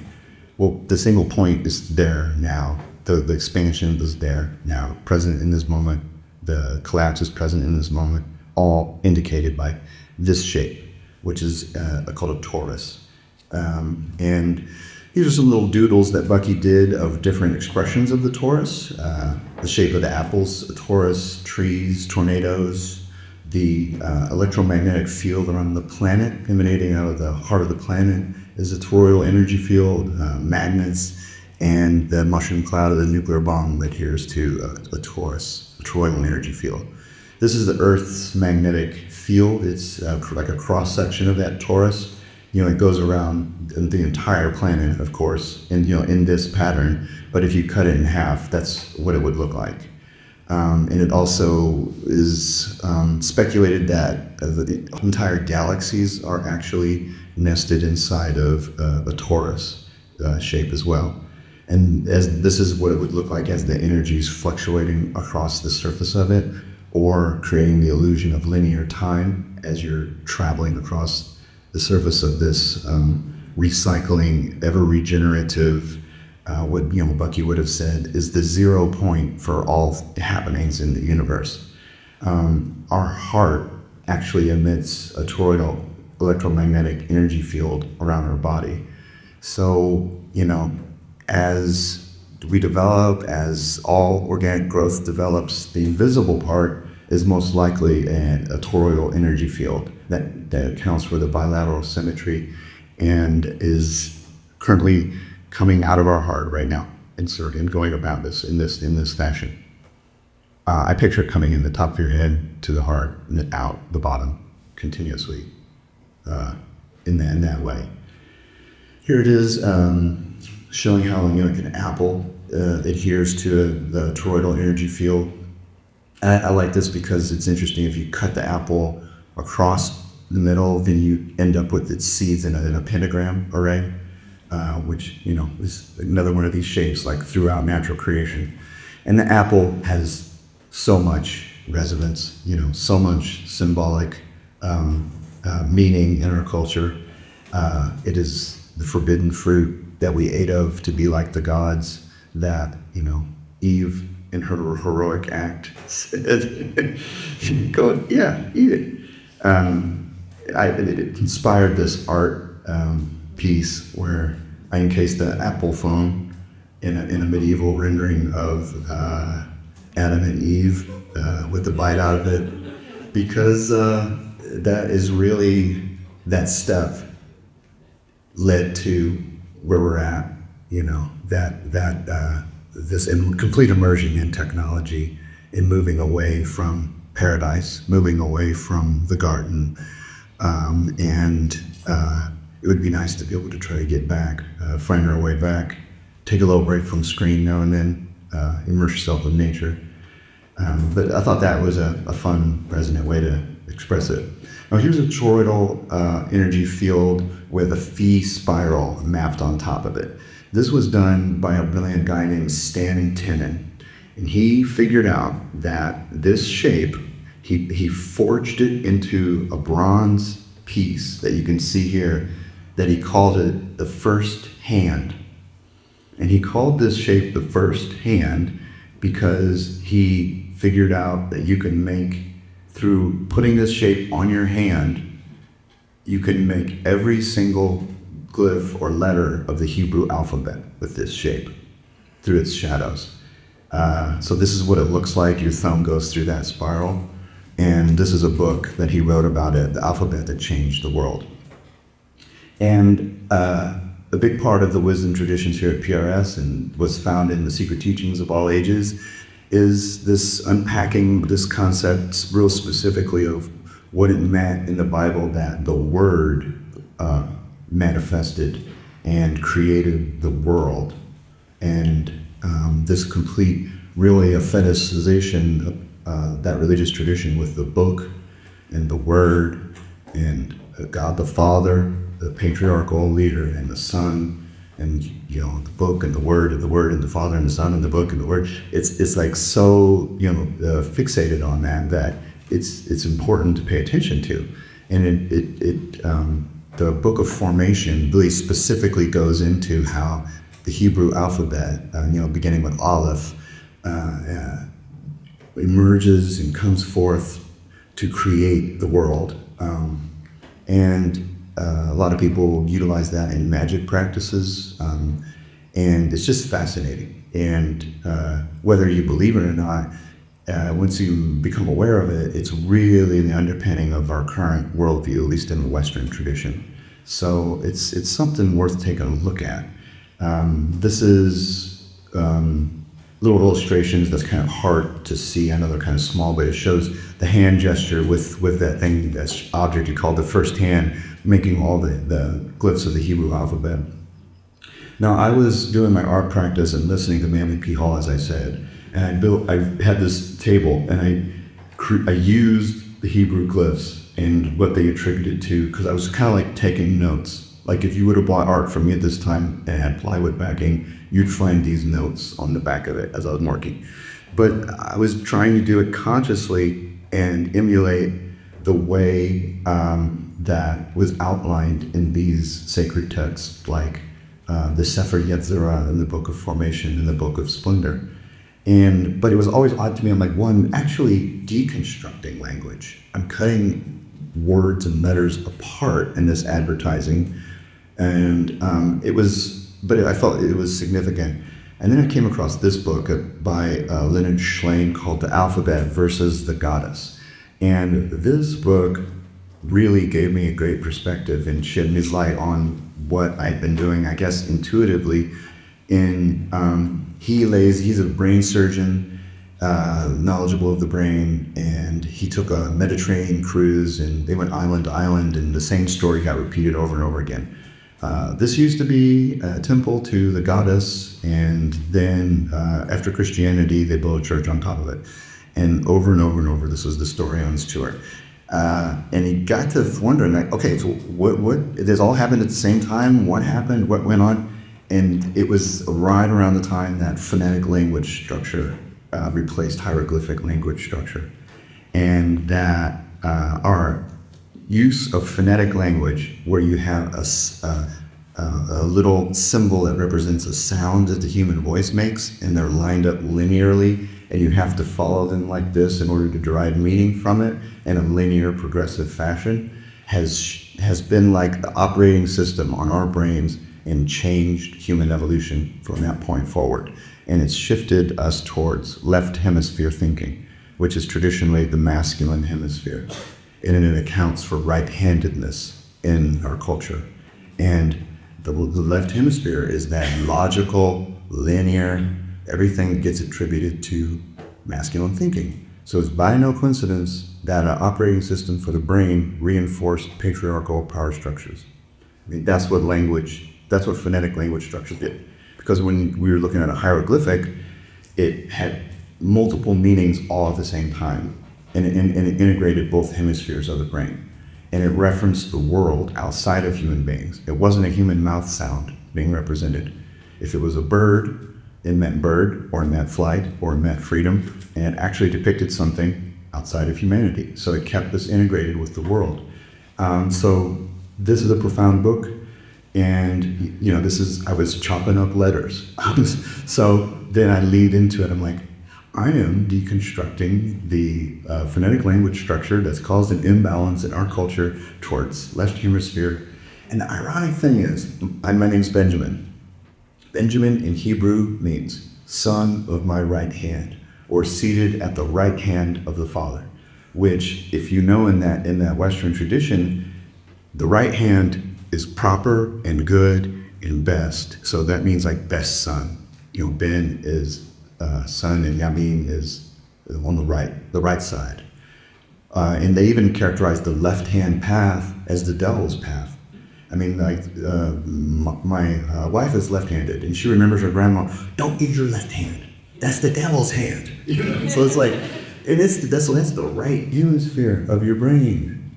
Well, the single point is there now. The expansion is there now, present in this moment. The collapse is present in this moment, all indicated by this shape, which is called a torus. And these are some little doodles that Bucky did of different expressions of the torus. The shape of the apples, a torus, trees, tornadoes, the electromagnetic field around the planet, emanating out of the heart of the planet, is a toroidal energy field, magnets, and the mushroom cloud of the nuclear bomb adheres to a torus, a toroidal energy field. This is the Earth's magnetic field. It's like a cross-section of that torus. It goes around the entire planet, of course, in this pattern. But if you cut it in half, that's what it would look like. And it also is speculated that the entire galaxies are actually nested inside of a torus shape as well. And as this is what it would look like as the energy is fluctuating across the surface of it, or creating the illusion of linear time as you're traveling across the surface of this recycling, ever regenerative, what Bucky would have said is the 0 point for all happenings in the universe. Our heart actually emits a toroidal electromagnetic energy field around our body. So, as we develop, as all organic growth develops, the invisible part is most likely a toroidal energy field that accounts for the bilateral symmetry and is currently coming out of our heart right now, inserting, going about this in this fashion. I picture it coming in the top of your head to the heart and then out the bottom continuously in that way. Here it is showing how like an apple adheres to the toroidal energy field. I like this because it's interesting. If you cut the apple across the middle, then you end up with its seeds in a pentagram array, which is another one of these shapes like throughout natural creation. And the apple has so much resonance, so much symbolic meaning in our culture. It is the forbidden fruit that we ate of to be like the gods, that Eve in her heroic act said, "Go, yeah, eat it." It inspired this art piece where I encased the apple phone in a medieval rendering of Adam and Eve with the bite out of it, because that is really, that step led to where we're at. This complete immersion in technology, in moving away from paradise, moving away from the garden, and it would be nice to be able to try to get back, find our way back, take a little break from screen now and then, immerse yourself in nature. But I thought that was a fun, resonant way to express it. Now here's a toroidal energy field with a phi spiral mapped on top of it. This was done by a brilliant guy named Stan Tenen. And he figured out that this shape, he forged it into a bronze piece that you can see here, that he called it the first hand. And he called this shape the first hand because he figured out that you can make, through putting this shape on your hand, you can make every single glyph or letter of the Hebrew alphabet with this shape through its shadows. So this is what it looks like. Your thumb goes through that spiral. And this is a book that he wrote about it, The Alphabet That Changed the World. And a big part of the wisdom traditions here at PRS, and was found in the Secret Teachings of All Ages, is this unpacking this concept real specifically of what it meant in the Bible that the Word manifested and created the world. And this complete, really a fetishization of that religious tradition with the book and the Word and God the Father, the patriarchal leader, and the Son, and the book and the Word and the Father and the Son and the book and the Word. It's like so fixated on that it's important to pay attention to. And the Book of Formation really specifically goes into how the Hebrew alphabet, beginning with Aleph, emerges and comes forth to create the world. And a lot of people utilize that in magic practices, and it's just fascinating. And whether you believe it or not, once you become aware of it, it's really the underpinning of our current worldview, at least in the Western tradition. So it's something worth taking a look at. This is little illustrations that's kind of hard to see. I know they're kind of small, but it shows the hand gesture with that thing, that object you call the first hand, making all the glyphs of the Hebrew alphabet. Now, I was doing my art practice and listening to Manly P. Hall, as I said, and I had this table, and I used the Hebrew glyphs and what they attributed to, because I was kind of like taking notes. Like if you would have bought art from me at this time and had plywood backing, you'd find these notes on the back of it as I was marking. But I was trying to do it consciously and emulate the way that was outlined in these sacred texts, like the Sefer Yetzirah in the Book of Formation and the Book of Splendor. But it was always odd to me. I'm like, one, actually deconstructing language. I'm cutting words and letters apart in this advertising. And but I felt it was significant. And then I came across this book by Leonard Schlein called The Alphabet versus the Goddess. And this book really gave me a great perspective and shed his light on what I'd been doing, I guess, intuitively. He's a brain surgeon, knowledgeable of the brain, and he took a Mediterranean cruise, and they went island to island, and the same story got repeated over and over again. This used to be a temple to the goddess, and then after Christianity, they built a church on top of it. And over, this was the story on his tour. And he got to wondering, like, okay, so what, this all happened at the same time? What happened? What went on? And it was right around the time that phonetic language structure replaced hieroglyphic language structure. And that our use of phonetic language, where you have a little symbol that represents a sound that the human voice makes, and they're lined up linearly, and you have to follow them like this in order to derive meaning from it in a linear, progressive fashion, has been like the operating system on our brains and changed human evolution from that point forward. And it's shifted us towards left hemisphere thinking, which is traditionally the masculine hemisphere. And it accounts for right-handedness in our culture. And the left hemisphere is that logical, linear, everything gets attributed to masculine thinking. So it's by no coincidence that an operating system for the brain reinforced patriarchal power structures. I mean, that's what phonetic language structure did. Because when we were looking at a hieroglyphic, it had multiple meanings all at the same time. and it integrated both hemispheres of the brain. And it referenced the world outside of human beings. It wasn't a human mouth sound being represented. If it was a bird, it meant bird, or it meant flight, or it meant freedom, and it actually depicted something outside of humanity. So it kept this integrated with the world. So this is a profound book, and I was chopping up letters. So then I lead into it, I'm like, I am deconstructing the phonetic language structure that's caused an imbalance in our culture towards left hemisphere. And the ironic thing is, my name's Benjamin. Benjamin in Hebrew means son of my right hand, or seated at the right hand of the Father, which, if you know in that Western tradition, the right hand is proper and good and best. So that means like best son. Ben is son, and Yamin is on the right side. And they even characterize the left-hand path as the devil's path. I mean, like, my wife is left-handed, and she remembers her grandma, don't use your left hand. That's the devil's hand. So it's like, that's the right hemisphere of your brain.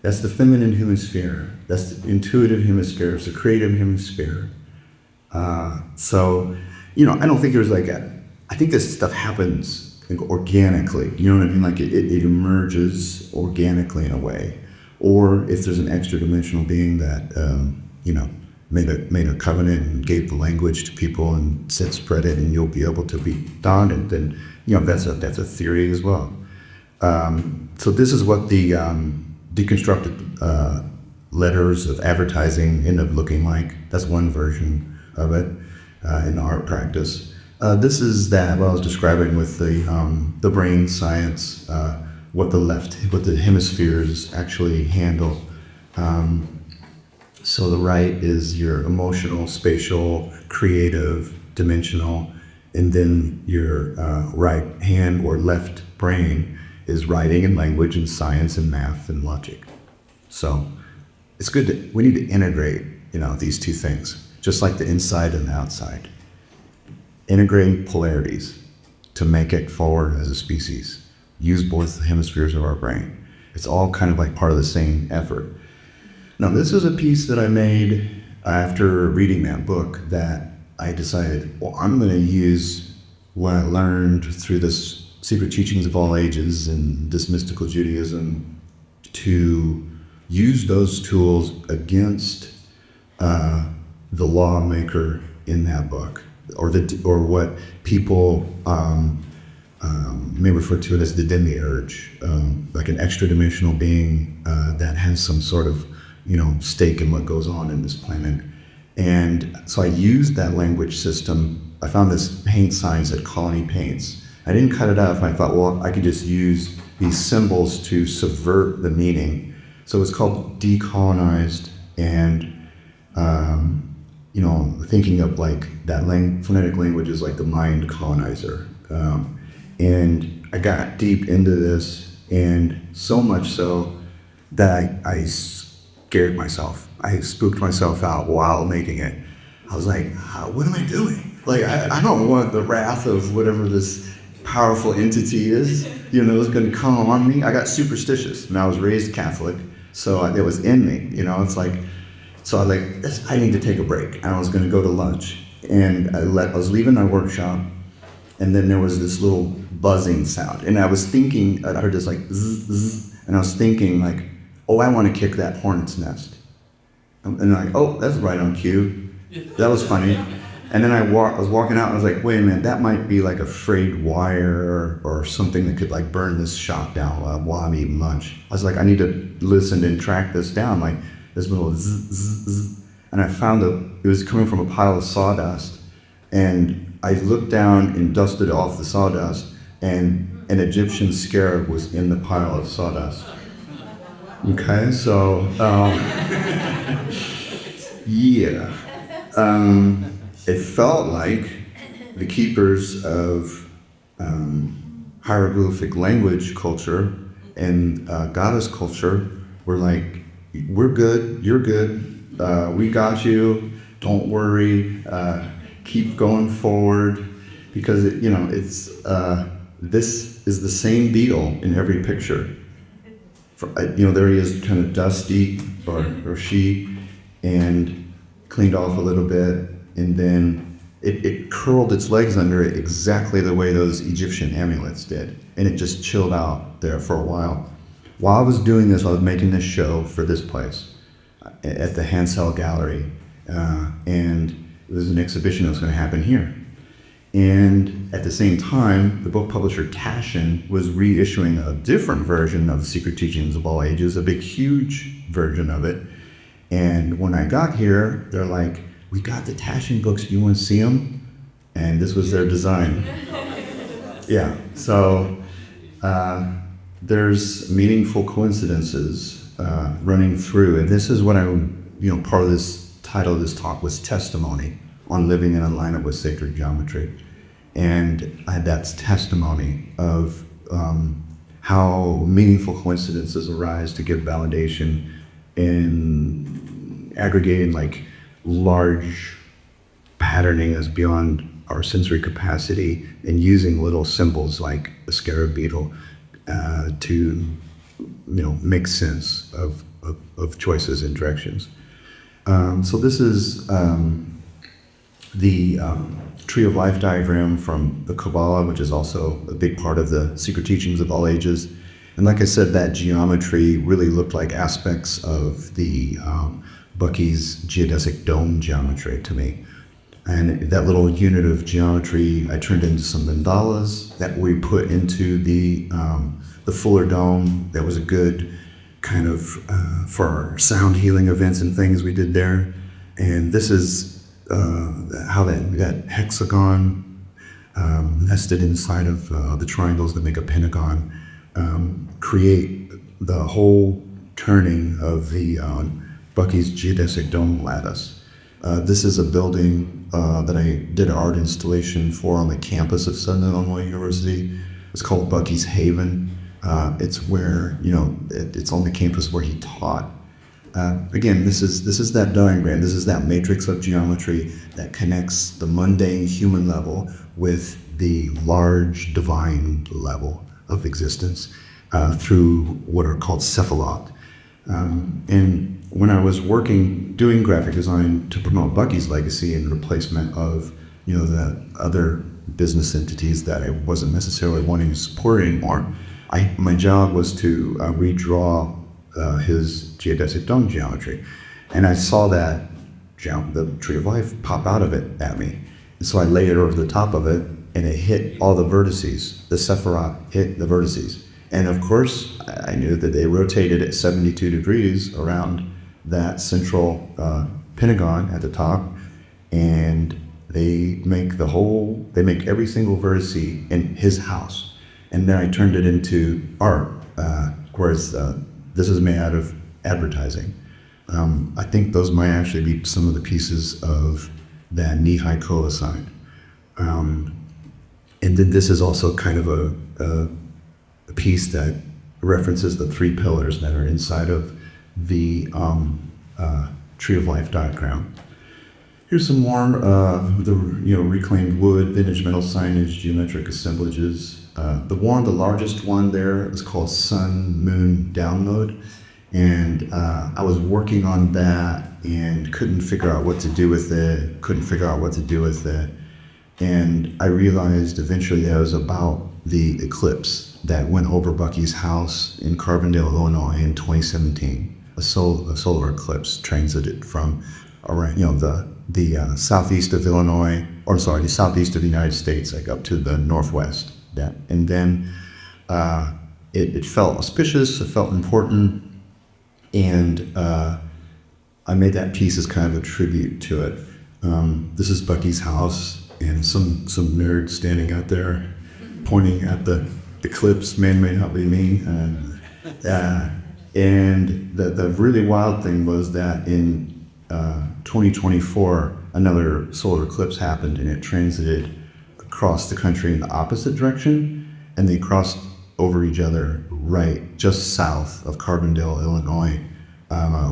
That's the feminine hemisphere. That's the intuitive hemisphere. It's the creative hemisphere. So, I don't think there's I think this stuff happens organically. You know what I mean? Like it emerges organically in a way. Or if there's an extra dimensional being that, made a covenant and gave the language to people and said spread it and you'll be able to be done, and then, that's a theory as well. So this is what the deconstructed letters of advertising end up looking like. That's one version of it in the art practice. This is what I was describing with the brain science, what the hemispheres actually handle. So the right is your emotional, spatial, creative, dimensional, and then your right hand or left brain is writing and language and science and math and logic. So it's good we need to integrate, these two things, just like the inside and the outside. Integrating polarities to make it forward as a species. Use both hemispheres of our brain. It's all kind of like part of the same effort. Now, this is a piece that I made after reading that book that I decided, I'm going to use what I learned through this Secret Teachings of All Ages and this mystical Judaism to use those tools against the lawmaker in that book, or what people may refer to it as the demiurge, like an extra dimensional being that has some sort of stake in what goes on in this planet. And so I used that language system. I found this paint signs at Colony Paints. I didn't cut it up. I thought, I could just use these symbols to subvert the meaning. So it's called Decolonized, and thinking of like that phonetic language is like the mind colonizer. And I got deep into this, and so much so that I scared myself. I spooked myself out while making it. I was like, what am I doing? Like, I don't want the wrath of whatever this powerful entity is, is going to come on me. I got superstitious, and I was raised Catholic, so it was in me, it's like, so I need to take a break. And I was going to go to lunch, and I was leaving my workshop, and then there was this little buzzing sound, and I was thinking, I heard this like zzz, zzz, and I was thinking like, I want to kick that hornet's nest. And like, that's right on cue. That was funny. And then I was walking out, and I was like, wait a minute, that might be like a frayed wire or something that could like burn this shop down while I'm eating lunch. I was like, I need to listen and track this down, like this little zzz, zzz, zzz. And I found it was coming from a pile of sawdust. And I looked down and dusted off the sawdust, and an Egyptian scarab was in the pile of sawdust. Okay, so, yeah. It felt like the keepers of hieroglyphic language culture and goddess culture were like, we're good, you're good, we got you, don't worry, keep going forward, because it's this is the same beetle in every picture. There he is, kind of dusty, or she, and cleaned off a little bit, and then it curled its legs under it exactly the way those Egyptian amulets did, and it just chilled out there for a while. While I was doing this, I was making this show for this place at the Hansel Gallery, and it was an exhibition that was going to happen here. And at the same time, the book publisher Taschen was reissuing a different version of The Secret Teachings of All Ages, a big, huge version of it. And when I got here, they're like, "We got the Taschen books, do you want to see them?" And this was their design. Yeah, so there's meaningful coincidences running through. And this is what part of this title of this talk was Testimony on Living in Alignment with Sacred Geometry. And that's testimony of how meaningful coincidences arise to give validation in aggregating like large patterning that's beyond our sensory capacity, and using little symbols like a scarab beetle to make sense of choices and directions. So this is the Tree of Life diagram from the Kabbalah, which is also a big part of the Secret Teachings of All Ages. And like I said, that geometry really looked like aspects of the Bucky's geodesic dome geometry to me. And that little unit of geometry, I turned into some mandalas that we put into the Fuller dome. That was a good kind of for our sound healing events and things we did there. And this is how that hexagon nested inside of the triangles that make a pentagon create the whole turning of the Bucky's geodesic dome lattice. This is a building that I did an art installation for on the campus of Southern Illinois University. It's called Bucky's Haven. It's where, it's on the campus where he taught. Again, this is that diagram. This is that matrix of geometry that connects the mundane human level with the large divine level of existence through what are called cephalot. And when I was doing graphic design to promote Bucky's legacy and replacement of, the other business entities that I wasn't necessarily wanting to support anymore, my job was to redraw his geodesic dome geometry. And I saw that the Tree of Life pop out of it at me. And so I laid it over the top of it, and it hit all the vertices. The Sephirot hit the vertices. And of course, I knew that they rotated at 72 degrees around that central pentagon at the top, and they make every single vertice in his house. And then I turned it into art, whereas this is made out of advertising. I think those might actually be some of the pieces of that knee-high koa sign. And then this is also kind of a piece that references the three pillars that are inside of the Tree of Life diagram. Here's some more reclaimed wood, vintage metal signage, geometric assemblages. The largest one there is called Sun Moon Download, and I was working on that and couldn't figure out what to do with it. And I realized eventually that it was about the eclipse that went over Bucky's house in Carbondale, Illinois in 2017. A solar eclipse transited from around, the southeast of Illinois, the southeast of the United States, like up to the northwest. And then it felt auspicious, it felt important, and I made that piece as kind of a tribute to it. This is Bucky's house, and some nerd standing out there pointing at the eclipse, man may not be me. And the really wild thing was that in 2024, another solar eclipse happened, and it transited across the country in the opposite direction, and they crossed over each other right just south of Carbondale, Illinois,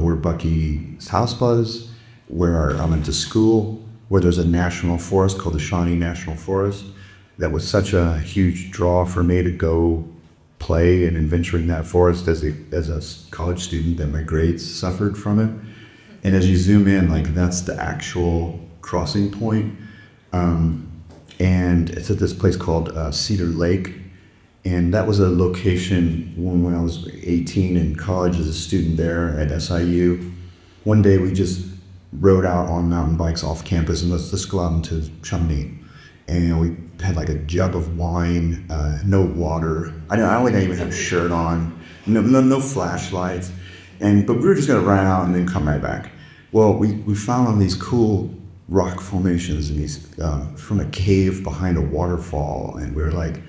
where Bucky's house was, where I went to school, where there's a national forest called the Shawnee National Forest. that was such a huge draw for me to go play and adventure in that forest as a college student, that my grades suffered from it. And as you zoom in, like that's the actual crossing point. And it's at this place called Cedar Lake. And that was a location when I was 18 in college as a student there at SIU. One day we just rode out on mountain bikes off campus and let's go out into Chamonix. And we had like a jug of wine, no water. I didn't even have a shirt on, no flashlights. But we were just gonna ride out and then come right back. Well, we found all these cool rock formations and these from a cave behind a waterfall, and we were like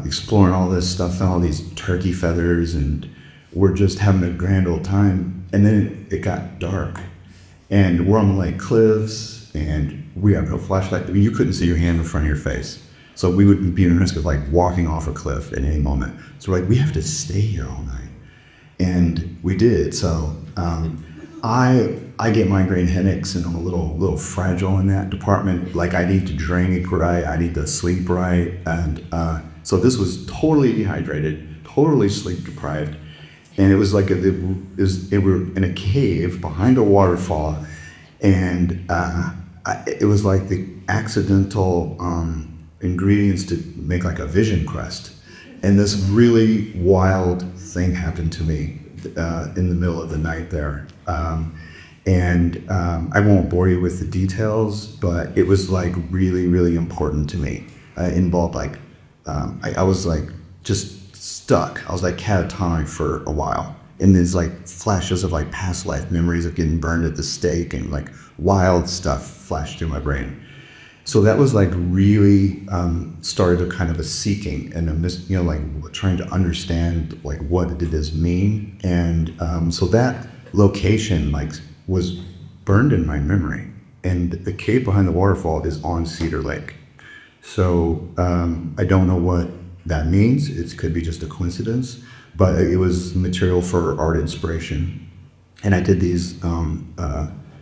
exploring all this stuff, found all these turkey feathers, and we're just having a grand old time. And then it got dark, and we're on the lake cliffs, and we have no flashlight. I mean, you couldn't see your hand in front of your face, so we would be in risk of like walking off a cliff at any moment. So we're like, we have to stay here all night, and we did. So I get migraine headaches, and I'm a little fragile in that department. Like I need to drink right, I need to sleep right, and so this was totally dehydrated, totally sleep deprived, and it was like we were in a cave behind a waterfall, and it was like the accidental ingredients to make like a vision quest, and this really wild thing happened to me in the middle of the night there. I won't bore you with the details, but it was like really, really important to me. Involved like, I was like just stuck. I was like catatonic for a while. And there's like flashes of like past life memories of getting burned at the stake, and like wild stuff flashed through my brain. So that was like really started a kind of a seeking and like trying to understand like what did this mean. And so that location like was burned in my memory, and the cave behind the waterfall is on Cedar Lake. So I don't know what that means. It could be just a coincidence, but it was material for art inspiration. And I did these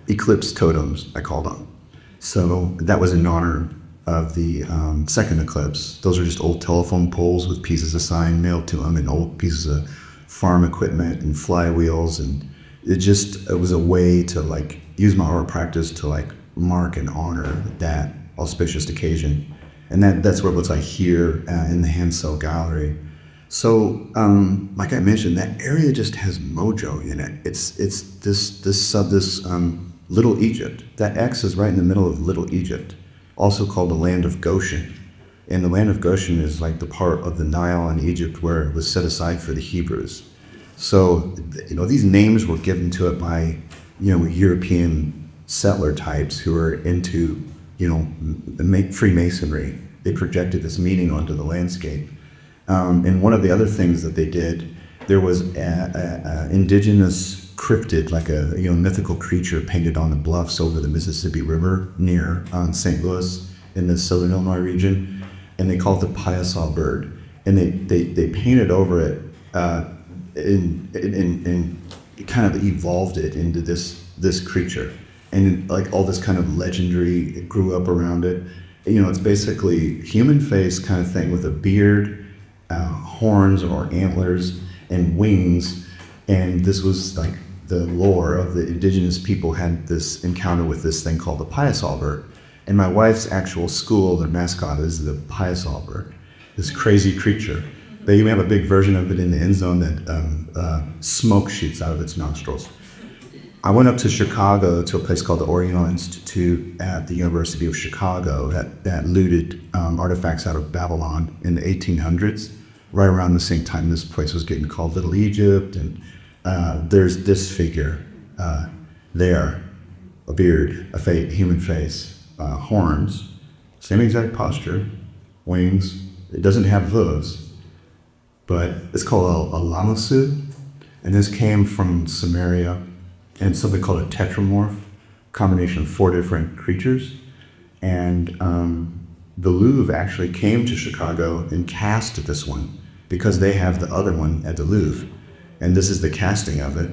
eclipse totems, I called them. So that was in honor of the second eclipse. Those are just old telephone poles with pieces of sign mailed to them, and old pieces of farm equipment and flywheels, and it was a way to like use my art practice to like mark and honor that auspicious occasion. And that's what it looks like here in the Hansel Gallery. So, like I mentioned, that area just has mojo in it. It's this Little Egypt. That X is right in the middle of Little Egypt, also called the land of Goshen. And the land of Goshen is like the part of the Nile in Egypt where it was set aside for the Hebrews. So, these names were given to it by, European settler types who were into, Freemasonry. They projected this meaning onto the landscape. And one of the other things that they did, there was an indigenous cryptid, like a mythical creature painted on the bluffs over the Mississippi River near St. Louis in the Southern Illinois region, and they call it the Piasol bird. And they painted over it and kind of evolved it into this creature, and like all this kind of legendary grew up around it. It's basically human face kind of thing with a beard, horns or antlers, and wings. And this was like the lore of the indigenous people had this encounter with this thing called the Piasol bird. And my wife's actual school, their mascot is the Piasol bird, this crazy creature. They even have a big version of it in the end zone that smoke shoots out of its nostrils. I went up to Chicago to a place called the Oriental Institute at the University of Chicago that looted artifacts out of Babylon in the 1800s, right around the same time this place was getting called Little Egypt. And there's this figure there, a beard, human face, horns, same exact posture, wings. It doesn't have hooves, but it's called a alumnus, and this came from Samaria, and it's something called a tetramorph, combination of 4 different creatures. And the Louvre actually came to Chicago and cast this one because they have the other one at the Louvre. And this is the casting of it.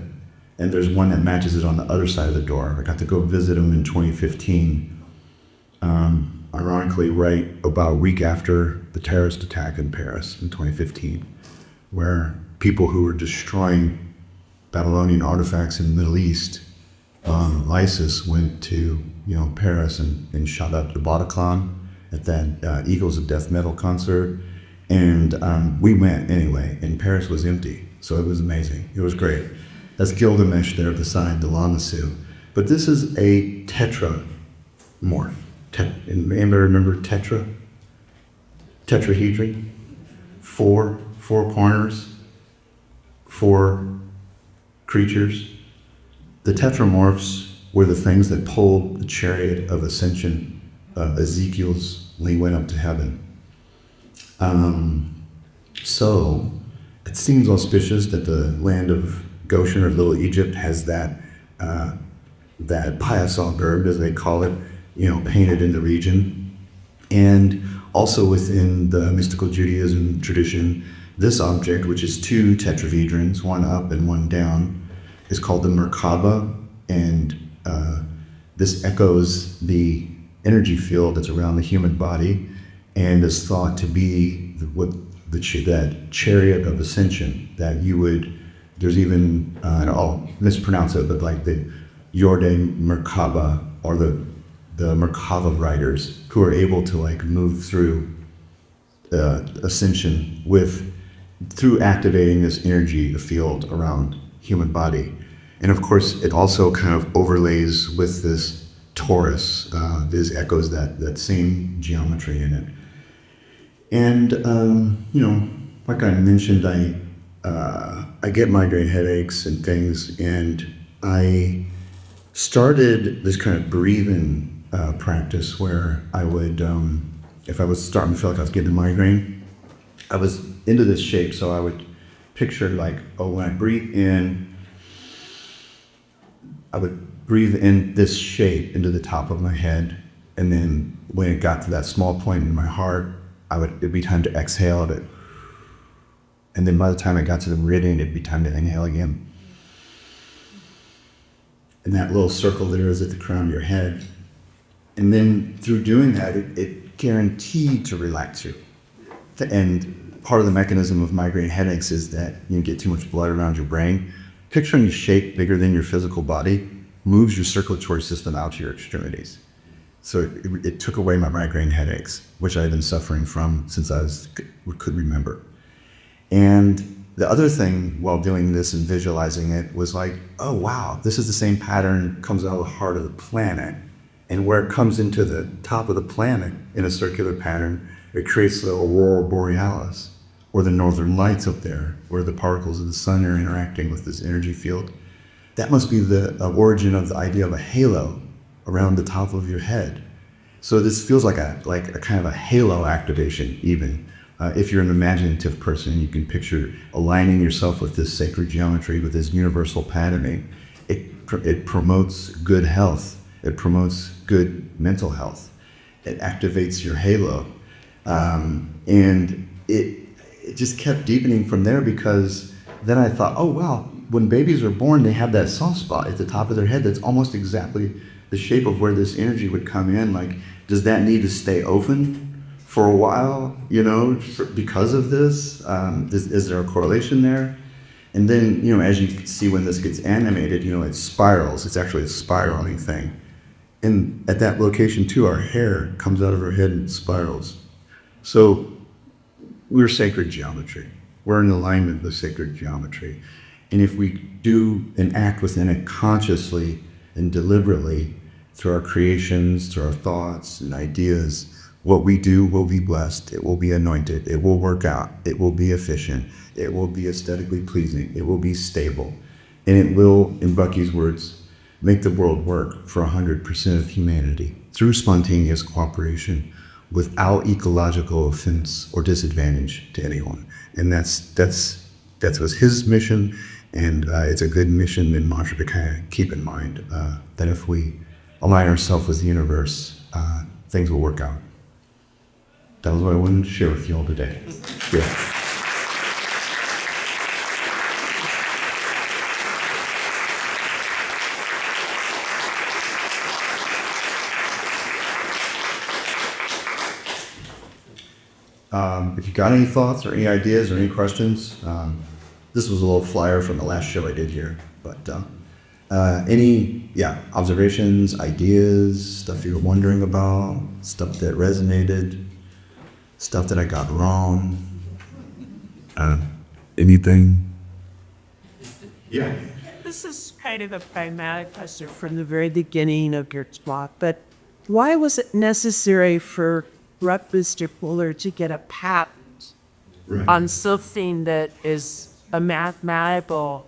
And there's one that matches it on the other side of the door. I got to go visit them in 2015. ironically, right about a week after the terrorist attack in Paris in 2015, where people who were destroying Babylonian artifacts in the Middle East, ISIS went to Paris and shot up the Bataclan at that Eagles of Death metal concert, and we went anyway, and Paris was empty, so it was amazing. It was great. That's Gilgamesh there beside the Lamasu. But this is a tetramorph. Anybody remember tetra? Tetrahedron? Four corners, four creatures. The tetramorphs were the things that pulled the chariot of ascension of Ezekiel's when he went up to heaven. So it seems auspicious that the land of Goshen or Little Egypt has that piasal bird, as they call it, painted in the region. And also within the mystical Judaism tradition, this object, which is two tetrahedrons, one up and one down, is called the Merkaba, and this echoes the energy field that's around the human body and is thought to be that chariot of ascension that you would, there's even, I'll mispronounce it, but like the Yorde Merkaba, or the Merkava riders who are able to like move through ascension through activating this energy, the field around human body. And of course, it also kind of overlays with this torus. This echoes that same geometry in it. And like I mentioned, I get migraine headaches and things, and I started this kind of breathing practice where I would, if I was starting to feel like I was getting a migraine, I was into this shape. So I would picture like, when I breathe in, I would breathe in this shape into the top of my head. And then when it got to that small point in my heart, it'd be time to exhale it. And then by the time it got to the meridian, it'd be time to inhale again. And that little circle there is at the crown of your head. And then through doing that, it guaranteed to relax you. And part of the mechanism of migraine headaches is that you get too much blood around your brain. Picturing a shape bigger than your physical body moves your circulatory system out to your extremities. So it took away my migraine headaches, which I had been suffering from since I could remember. And the other thing while doing this and visualizing it was like, oh wow, this is the same pattern, comes out of the heart of the planet. And where it comes into the top of the planet in a circular pattern, it creates the aurora borealis, or the northern lights up there, where the particles of the sun are interacting with this energy field. That must be the origin of the idea of a halo around the top of your head. So this feels like a kind of a halo activation even. If you're an imaginative person, you can picture aligning yourself with this sacred geometry, with this universal patterning. It promotes good health. It promotes good mental health. It activates your halo. And it just kept deepening from there, because then I thought, oh wow, when babies are born, they have that soft spot at the top of their head that's almost exactly the shape of where this energy would come in. Like, does that need to stay open for a while, because of this? Is there a correlation there? And then, as you can see, when this gets animated, it spirals. It's actually a spiraling thing. And at that location too, our hair comes out of our head and spirals. So we're sacred geometry. We're in alignment with sacred geometry. And if we do and act within it consciously and deliberately, through our creations, through our thoughts and ideas, what we do will be blessed, it will be anointed, it will work out, it will be efficient, it will be aesthetically pleasing, it will be stable, and it will, in Bucky's words, make the world work for 100% of humanity through spontaneous cooperation without ecological offense or disadvantage to anyone. And that was his mission, and it's a good mission and mantra to kind of keep in mind, that if we align ourselves with the universe, things will work out. That was what I wanted to share with you all today. Yeah. If you got any thoughts or any ideas or any questions, this was a little flyer from the last show I did here. But any observations, ideas, stuff you were wondering about, stuff that resonated, stuff that I got wrong, anything? Yeah. This is kind of a pragmatic question from the very beginning of your talk, but why was it necessary for Buckminster Fuller to get a patent on something that is a mathematical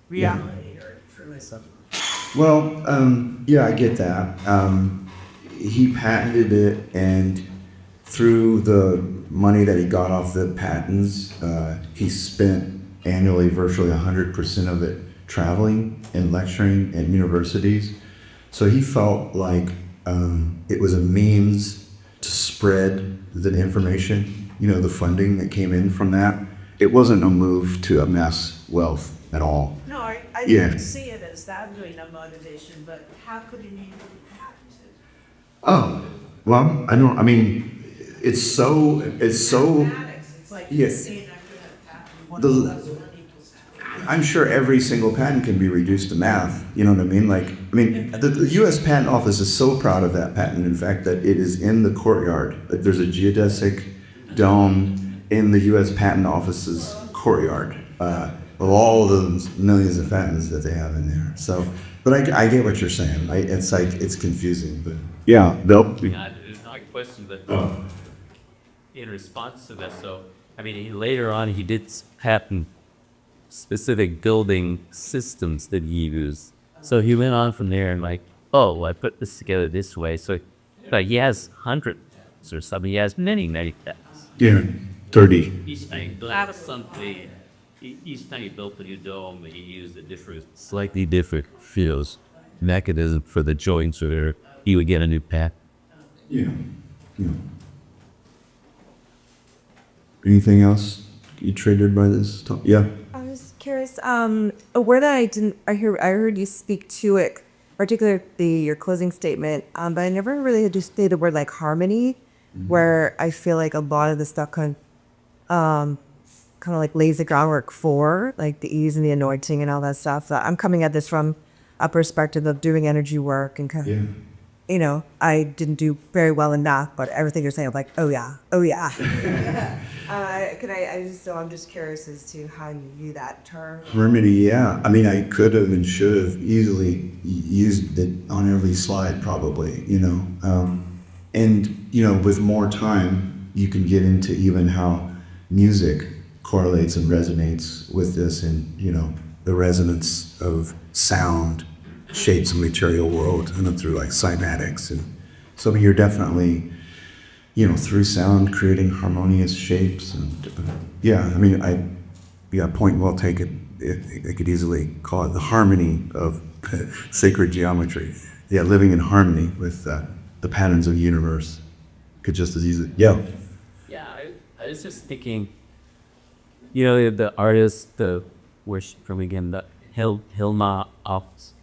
reality? Well, I get that. He patented it, and through the money that he got off the patents, he spent annually virtually 100% of it traveling and lecturing at universities. So he felt like it was a means to spread the information, the funding that came in from that. It wasn't a move to amass wealth at all. No, I Yeah. didn't see it as that being a motivation, but how could he need patented? Oh, well, it's so, Mathematics, it's like Yeah. saying I could have patented 1 The- plus 1 equals 2. I'm sure every single patent can be reduced to math. You know what I mean? The U.S. Patent Office is so proud of that patent, in fact, that it is in the courtyard. Like, there's a geodesic dome in the U.S. Patent Office's courtyard with all the millions of patents that they have in there. So, but I get what you're saying. It's confusing, but yeah, they'll. It's not a question, but in response to that, later on he did patent specific building systems that he used. So he went on from there and I put this together this way. So he has hundreds or something. He has many patents. Yeah, 30. Each time he built something, each time he built a new dome, he used slightly different fields mechanism for the joints, or he would get a new patent. Yeah. Anything else you triggered by this talk? Yeah. I was curious. A word that I heard you speak to it, particularly your closing statement. But I never really had to say the word like harmony, where I feel like a lot of the stuff kind of like lays the groundwork for like the ease and the anointing and all that stuff. I'm coming at this from a perspective of doing energy work and kind of, I didn't do very well in that, but everything you're saying, I'm like, oh yeah. So I'm just curious as to how you view that term. Harmony, yeah. I could have and should have easily used it on every slide, probably, And, with more time, you can get into even how music correlates and resonates with this, and, the resonance of sound shapes the material world, and then through like cymatics. And so you're definitely, through sound, creating harmonious shapes. And point well taken. I could easily call it the harmony of sacred geometry. Yeah, living in harmony with the patterns of the universe could just as easily. Yeah. Yeah, I was just thinking, the artist, where's she from again? The Hilma Ops.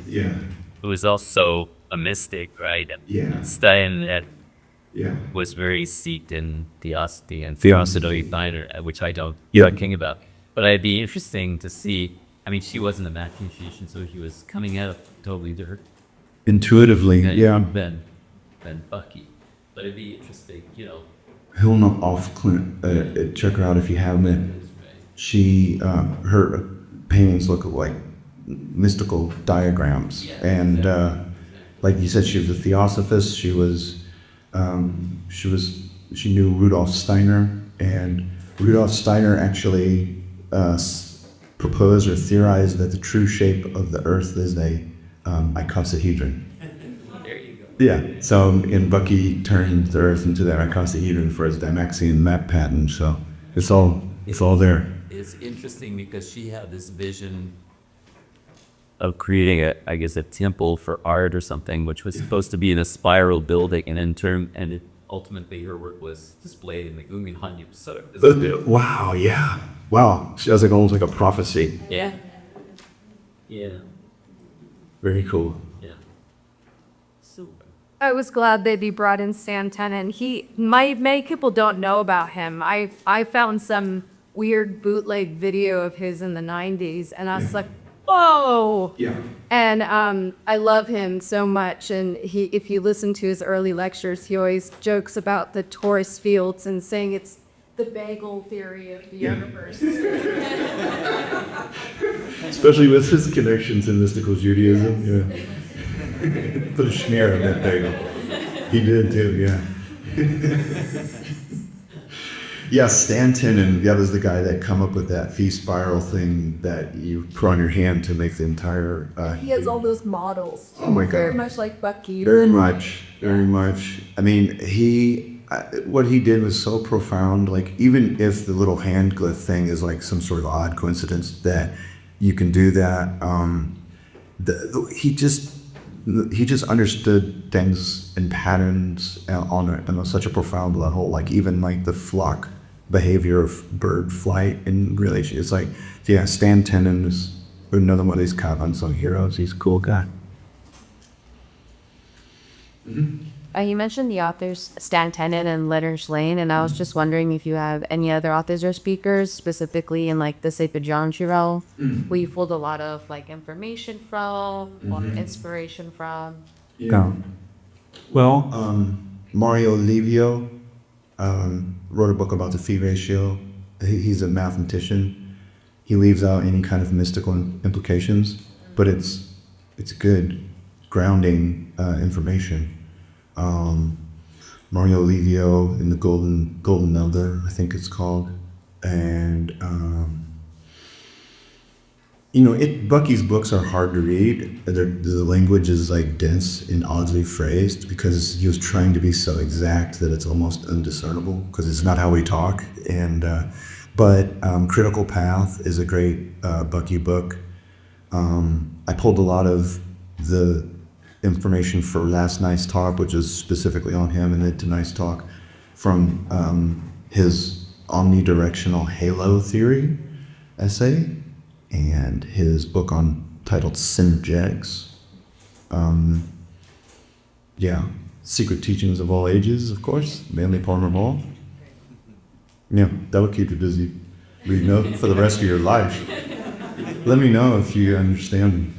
Yeah. Who was also a mystic, right? Yeah. Stein that Yeah. was very steeped in theosophy and theosophy, which I don't know anything about. But it'd be interesting to see. She wasn't a mathematician, so she was coming out totally different Intuitively, than Bucky. But it'd be interesting, Hilma Clint, check her out if you haven't. She, her paintings look like mystical diagrams, and like you said, she was a theosophist. She knew Rudolf Steiner, and Rudolf Steiner actually proposed or theorized that the true shape of the Earth is a icosahedron. There you go. Yeah. So, and Bucky turned the Earth into that icosahedron for his Dymaxion map pattern. So it's all there. It's interesting because she had this vision of creating a temple for art or something, which was supposed to be in a spiral building, and ultimately her work was displayed in the Guggenheim. So Wow. Yeah. Wow. She has almost like a prophecy. yeah. Very cool. Yeah. Super. I was glad that he brought in Santana. Many people don't know about him. I found some weird bootleg video of his in the 90s, and I was like, whoa. Yeah. And I love him so much. And if you listen to his early lectures, he always jokes about the torus fields and saying it's the bagel theory of the universe. Especially with his connections in mystical Judaism. Yeah. Put a smear on that bagel. He did too, yeah. Yeah, Stanton, and that was the guy that come up with that phi spiral thing that you put on your hand to make the entire. He has all those models. Oh my God. Very much like Bucky. Very much, very much. I mean, what he did was so profound. Like, even if the little hand glyph thing is like some sort of odd coincidence that you can do that, he just understood things and patterns on such a profound level. Like, even like the flock behavior of bird flight in relation. It's like, yeah, Stan Tenen is another one of these kind of unsung heroes. He's a cool guy. You mentioned the authors Stan Tenen and Leonard Lane, and I was just wondering if you have any other authors or speakers, specifically in like the Sacred Geometry realm, where you pulled a lot of like information from or inspiration from. Yeah. Well, Mario Livio wrote a book about the phi ratio. He's a mathematician. He leaves out any kind of mystical implications, but it's good grounding information. Mario Livio in the Golden Elder, I think it's called, and Bucky's books are hard to read. The language is like dense and oddly phrased because he was trying to be so exact that it's almost undiscernible because it's not how we talk. But Critical Path is a great Bucky book. I pulled a lot of the information for last night's talk, which is specifically on him, and then tonight's talk from his omnidirectional halo theory essay and his book titled Synergetics. Secret Teachings of All Ages, of course, Manly Palmer Hall. Yeah, that would keep you busy reading up for the rest of your life. Let me know if you understand,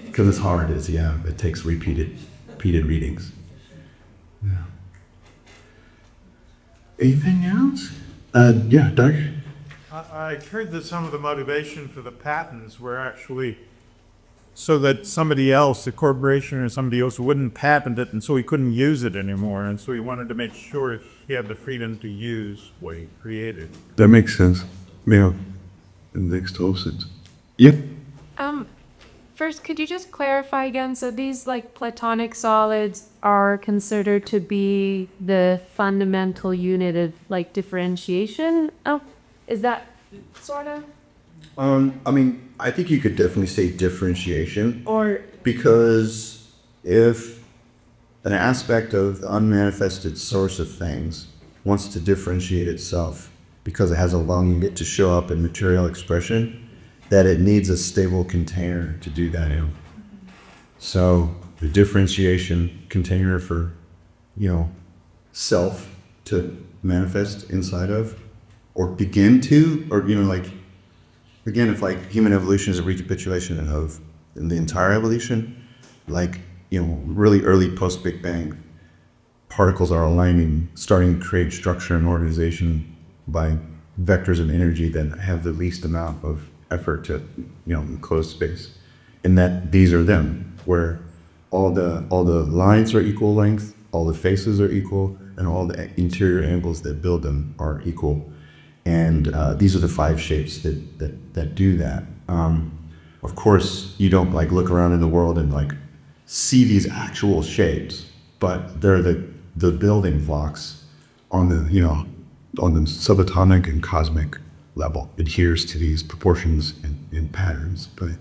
because it's hard. It takes repeated readings. Yeah. Anything else? Doug? I heard that some of the motivation for the patents were actually so that somebody else, a corporation or somebody else, wouldn't patent it, and so he couldn't use it anymore. And so he wanted to make sure he had the freedom to use what he created. That makes sense. Yeah, it makes total sense. Yeah. First, could you just clarify again? So these like Platonic solids are considered to be the fundamental unit of like differentiation? Oh, is that sort of? I think you could definitely say differentiation. Or Because if an aspect of the unmanifested source of things wants to differentiate itself because it has a longing to show up in material expression, that it needs a stable container to do that in. So the differentiation container for, self to manifest inside of, or begin to, or, again, if like human evolution is a recapitulation of the entire evolution, like, really early post-Big Bang, particles are aligning, starting to create structure and organization by vectors of energy that have the least amount of effort to, enclose space. And that these are them, where all the lines are equal length, all the faces are equal, and all the interior angles that build them are equal. And these are the 5 shapes that do that. Of course, you don't like look around in the world and like see these actual shapes, but they're the building blocks on the subatomic and cosmic level. Adheres to these proportions and patterns. But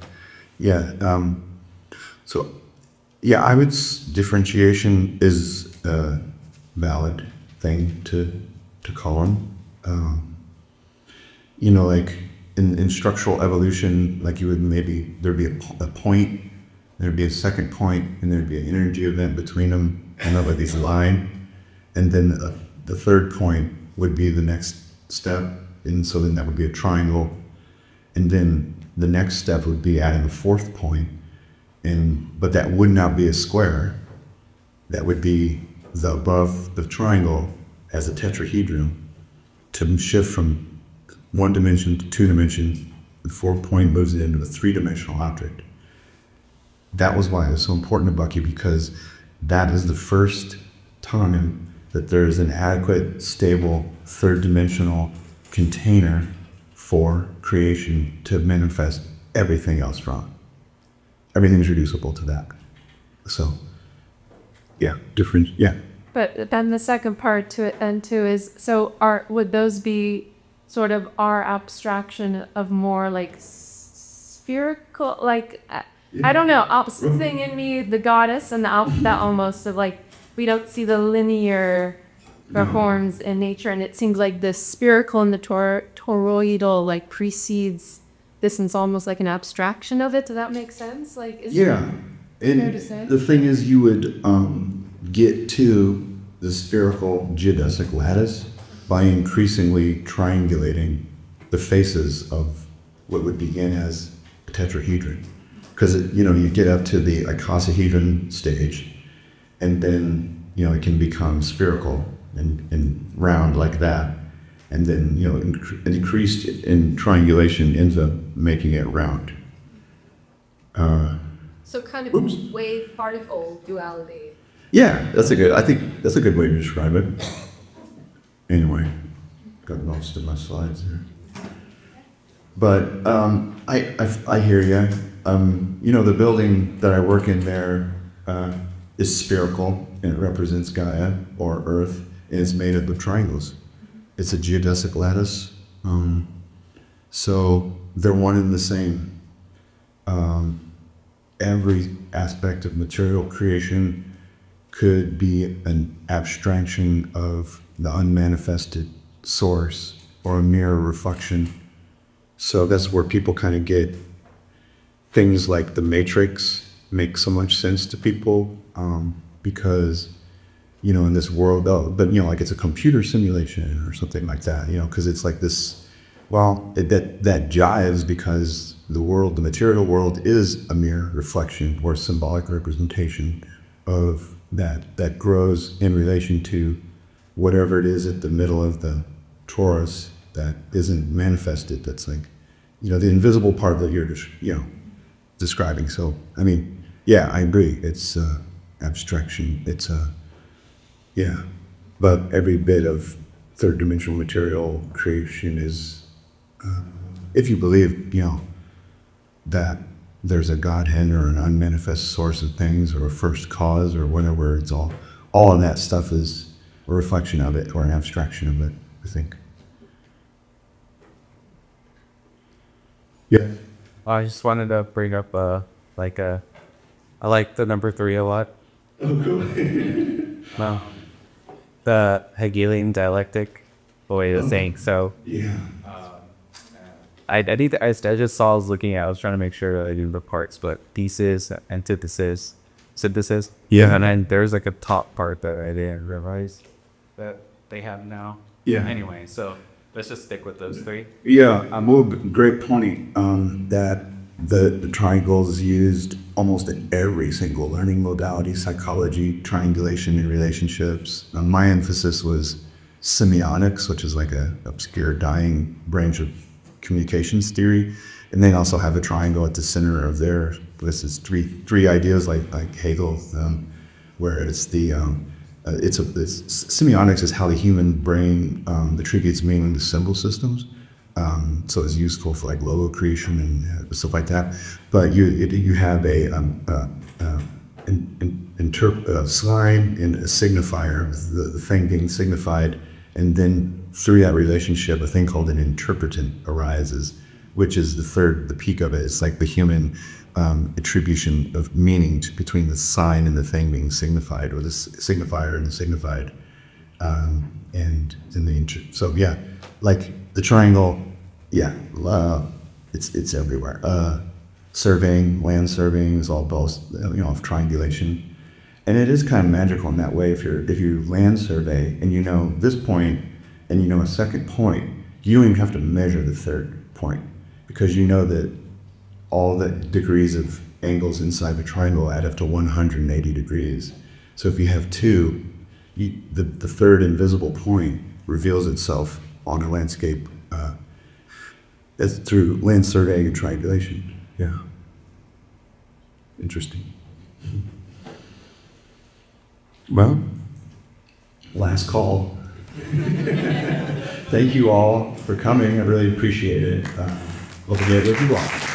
differentiation is a valid thing to call on. Like in structural evolution, like there'd be a point there'd be a second point, and there'd be an energy event between them, and they'll these line. And then the third point would be the next step, and so then that would be a triangle. And then the next step would be adding a fourth point, but that would not be a square. That would be the above the triangle as a tetrahedron to shift from one dimension to two dimensions. The fourth point moves it into a three-dimensional object. That was why it was so important to Bucky, because that is the first time that there is an adequate, stable, third-dimensional container for creation to manifest everything else from. Everything's reducible to that. So, yeah, different, yeah. But then the second part to it then too is, so would those be sort of our abstraction of more like spherical, like, I don't know, opposite thing in me, the goddess and that almost of like, we don't see the linear forms in nature, and it seems like the spherical and the toroidal like precedes this, and it's almost like an abstraction of it. Does that make sense? Like, is Yeah, and fair to say? the thing is, you would get to the spherical geodesic lattice by increasingly triangulating the faces of what would begin as a tetrahedron. Because, you get up to the icosahedron stage, and then, it can become spherical and round like that. And then, increased in triangulation ends up making it round. So kind of wave particle duality. Yeah, I think that's a good way to describe it. Anyway, got most of my slides here. But I hear you. The building that I work in there is spherical, and it represents Gaia, or Earth, and it's made up of triangles. It's a geodesic lattice. So they're one and the same. Every aspect of material creation could be an abstraction of the unmanifested source, or a mirror reflection. So that's where people kind of get things like the Matrix make so much sense to people, because, in this world, like it's a computer simulation or something like that, because it's like this, that jives, because the material world is a mere reflection or symbolic representation of that grows in relation to whatever it is at the middle of the torus that isn't manifested. That's like, the invisible part that you're just, describing. So, yeah, I agree. It's abstraction. It's but every bit of third dimensional material creation is, if you believe, that there's a Godhead or an unmanifest source of things, or a first cause, or whatever, it's all of that stuff is a reflection of it, or an abstraction of it, I think. Yeah. I just wanted to bring up I like the number 3 a lot. Oh, cool. No. The Hegelian dialectic, the way of saying so. Yeah. I just saw, I was looking at, I was trying to make sure that I knew the parts, but thesis, antithesis, synthesis. Yeah. And then there's like a top part that I didn't realize that they have now. Yeah. Anyway, so let's just stick with those 3. Yeah, great point. That the triangle is used almost in every single learning modality: psychology, triangulation in relationships. My emphasis was semiotics, which is like a obscure dying branch of communications theory, and they also have a triangle at the center of their. This is three ideas like Hegel, where it's the semiotics is how the human brain attributes meaning to symbol systems. So it's useful for like logo creation and stuff like that. But you have a sign and a signifier, the thing being signified, and then through that relationship, a thing called an interpretant arises, which is the peak of it. It's like the human attribution of meaning between the sign and the thing being signified, or the signifier and the signified, so yeah, like the triangle, yeah, it's everywhere. surveying, land surveying is all both, of triangulation. And it is kind of magical in that way. If you land survey and you know this point and you know a second point, you don't even have to measure the third point, because you know that all the degrees of angles inside the triangle add up to 180 degrees. So if you have two, the third invisible point reveals itself on a landscape as through land surveying and triangulation. Yeah. Interesting. Well, last call. Thank you all for coming. I really appreciate it. Hope to get with you all.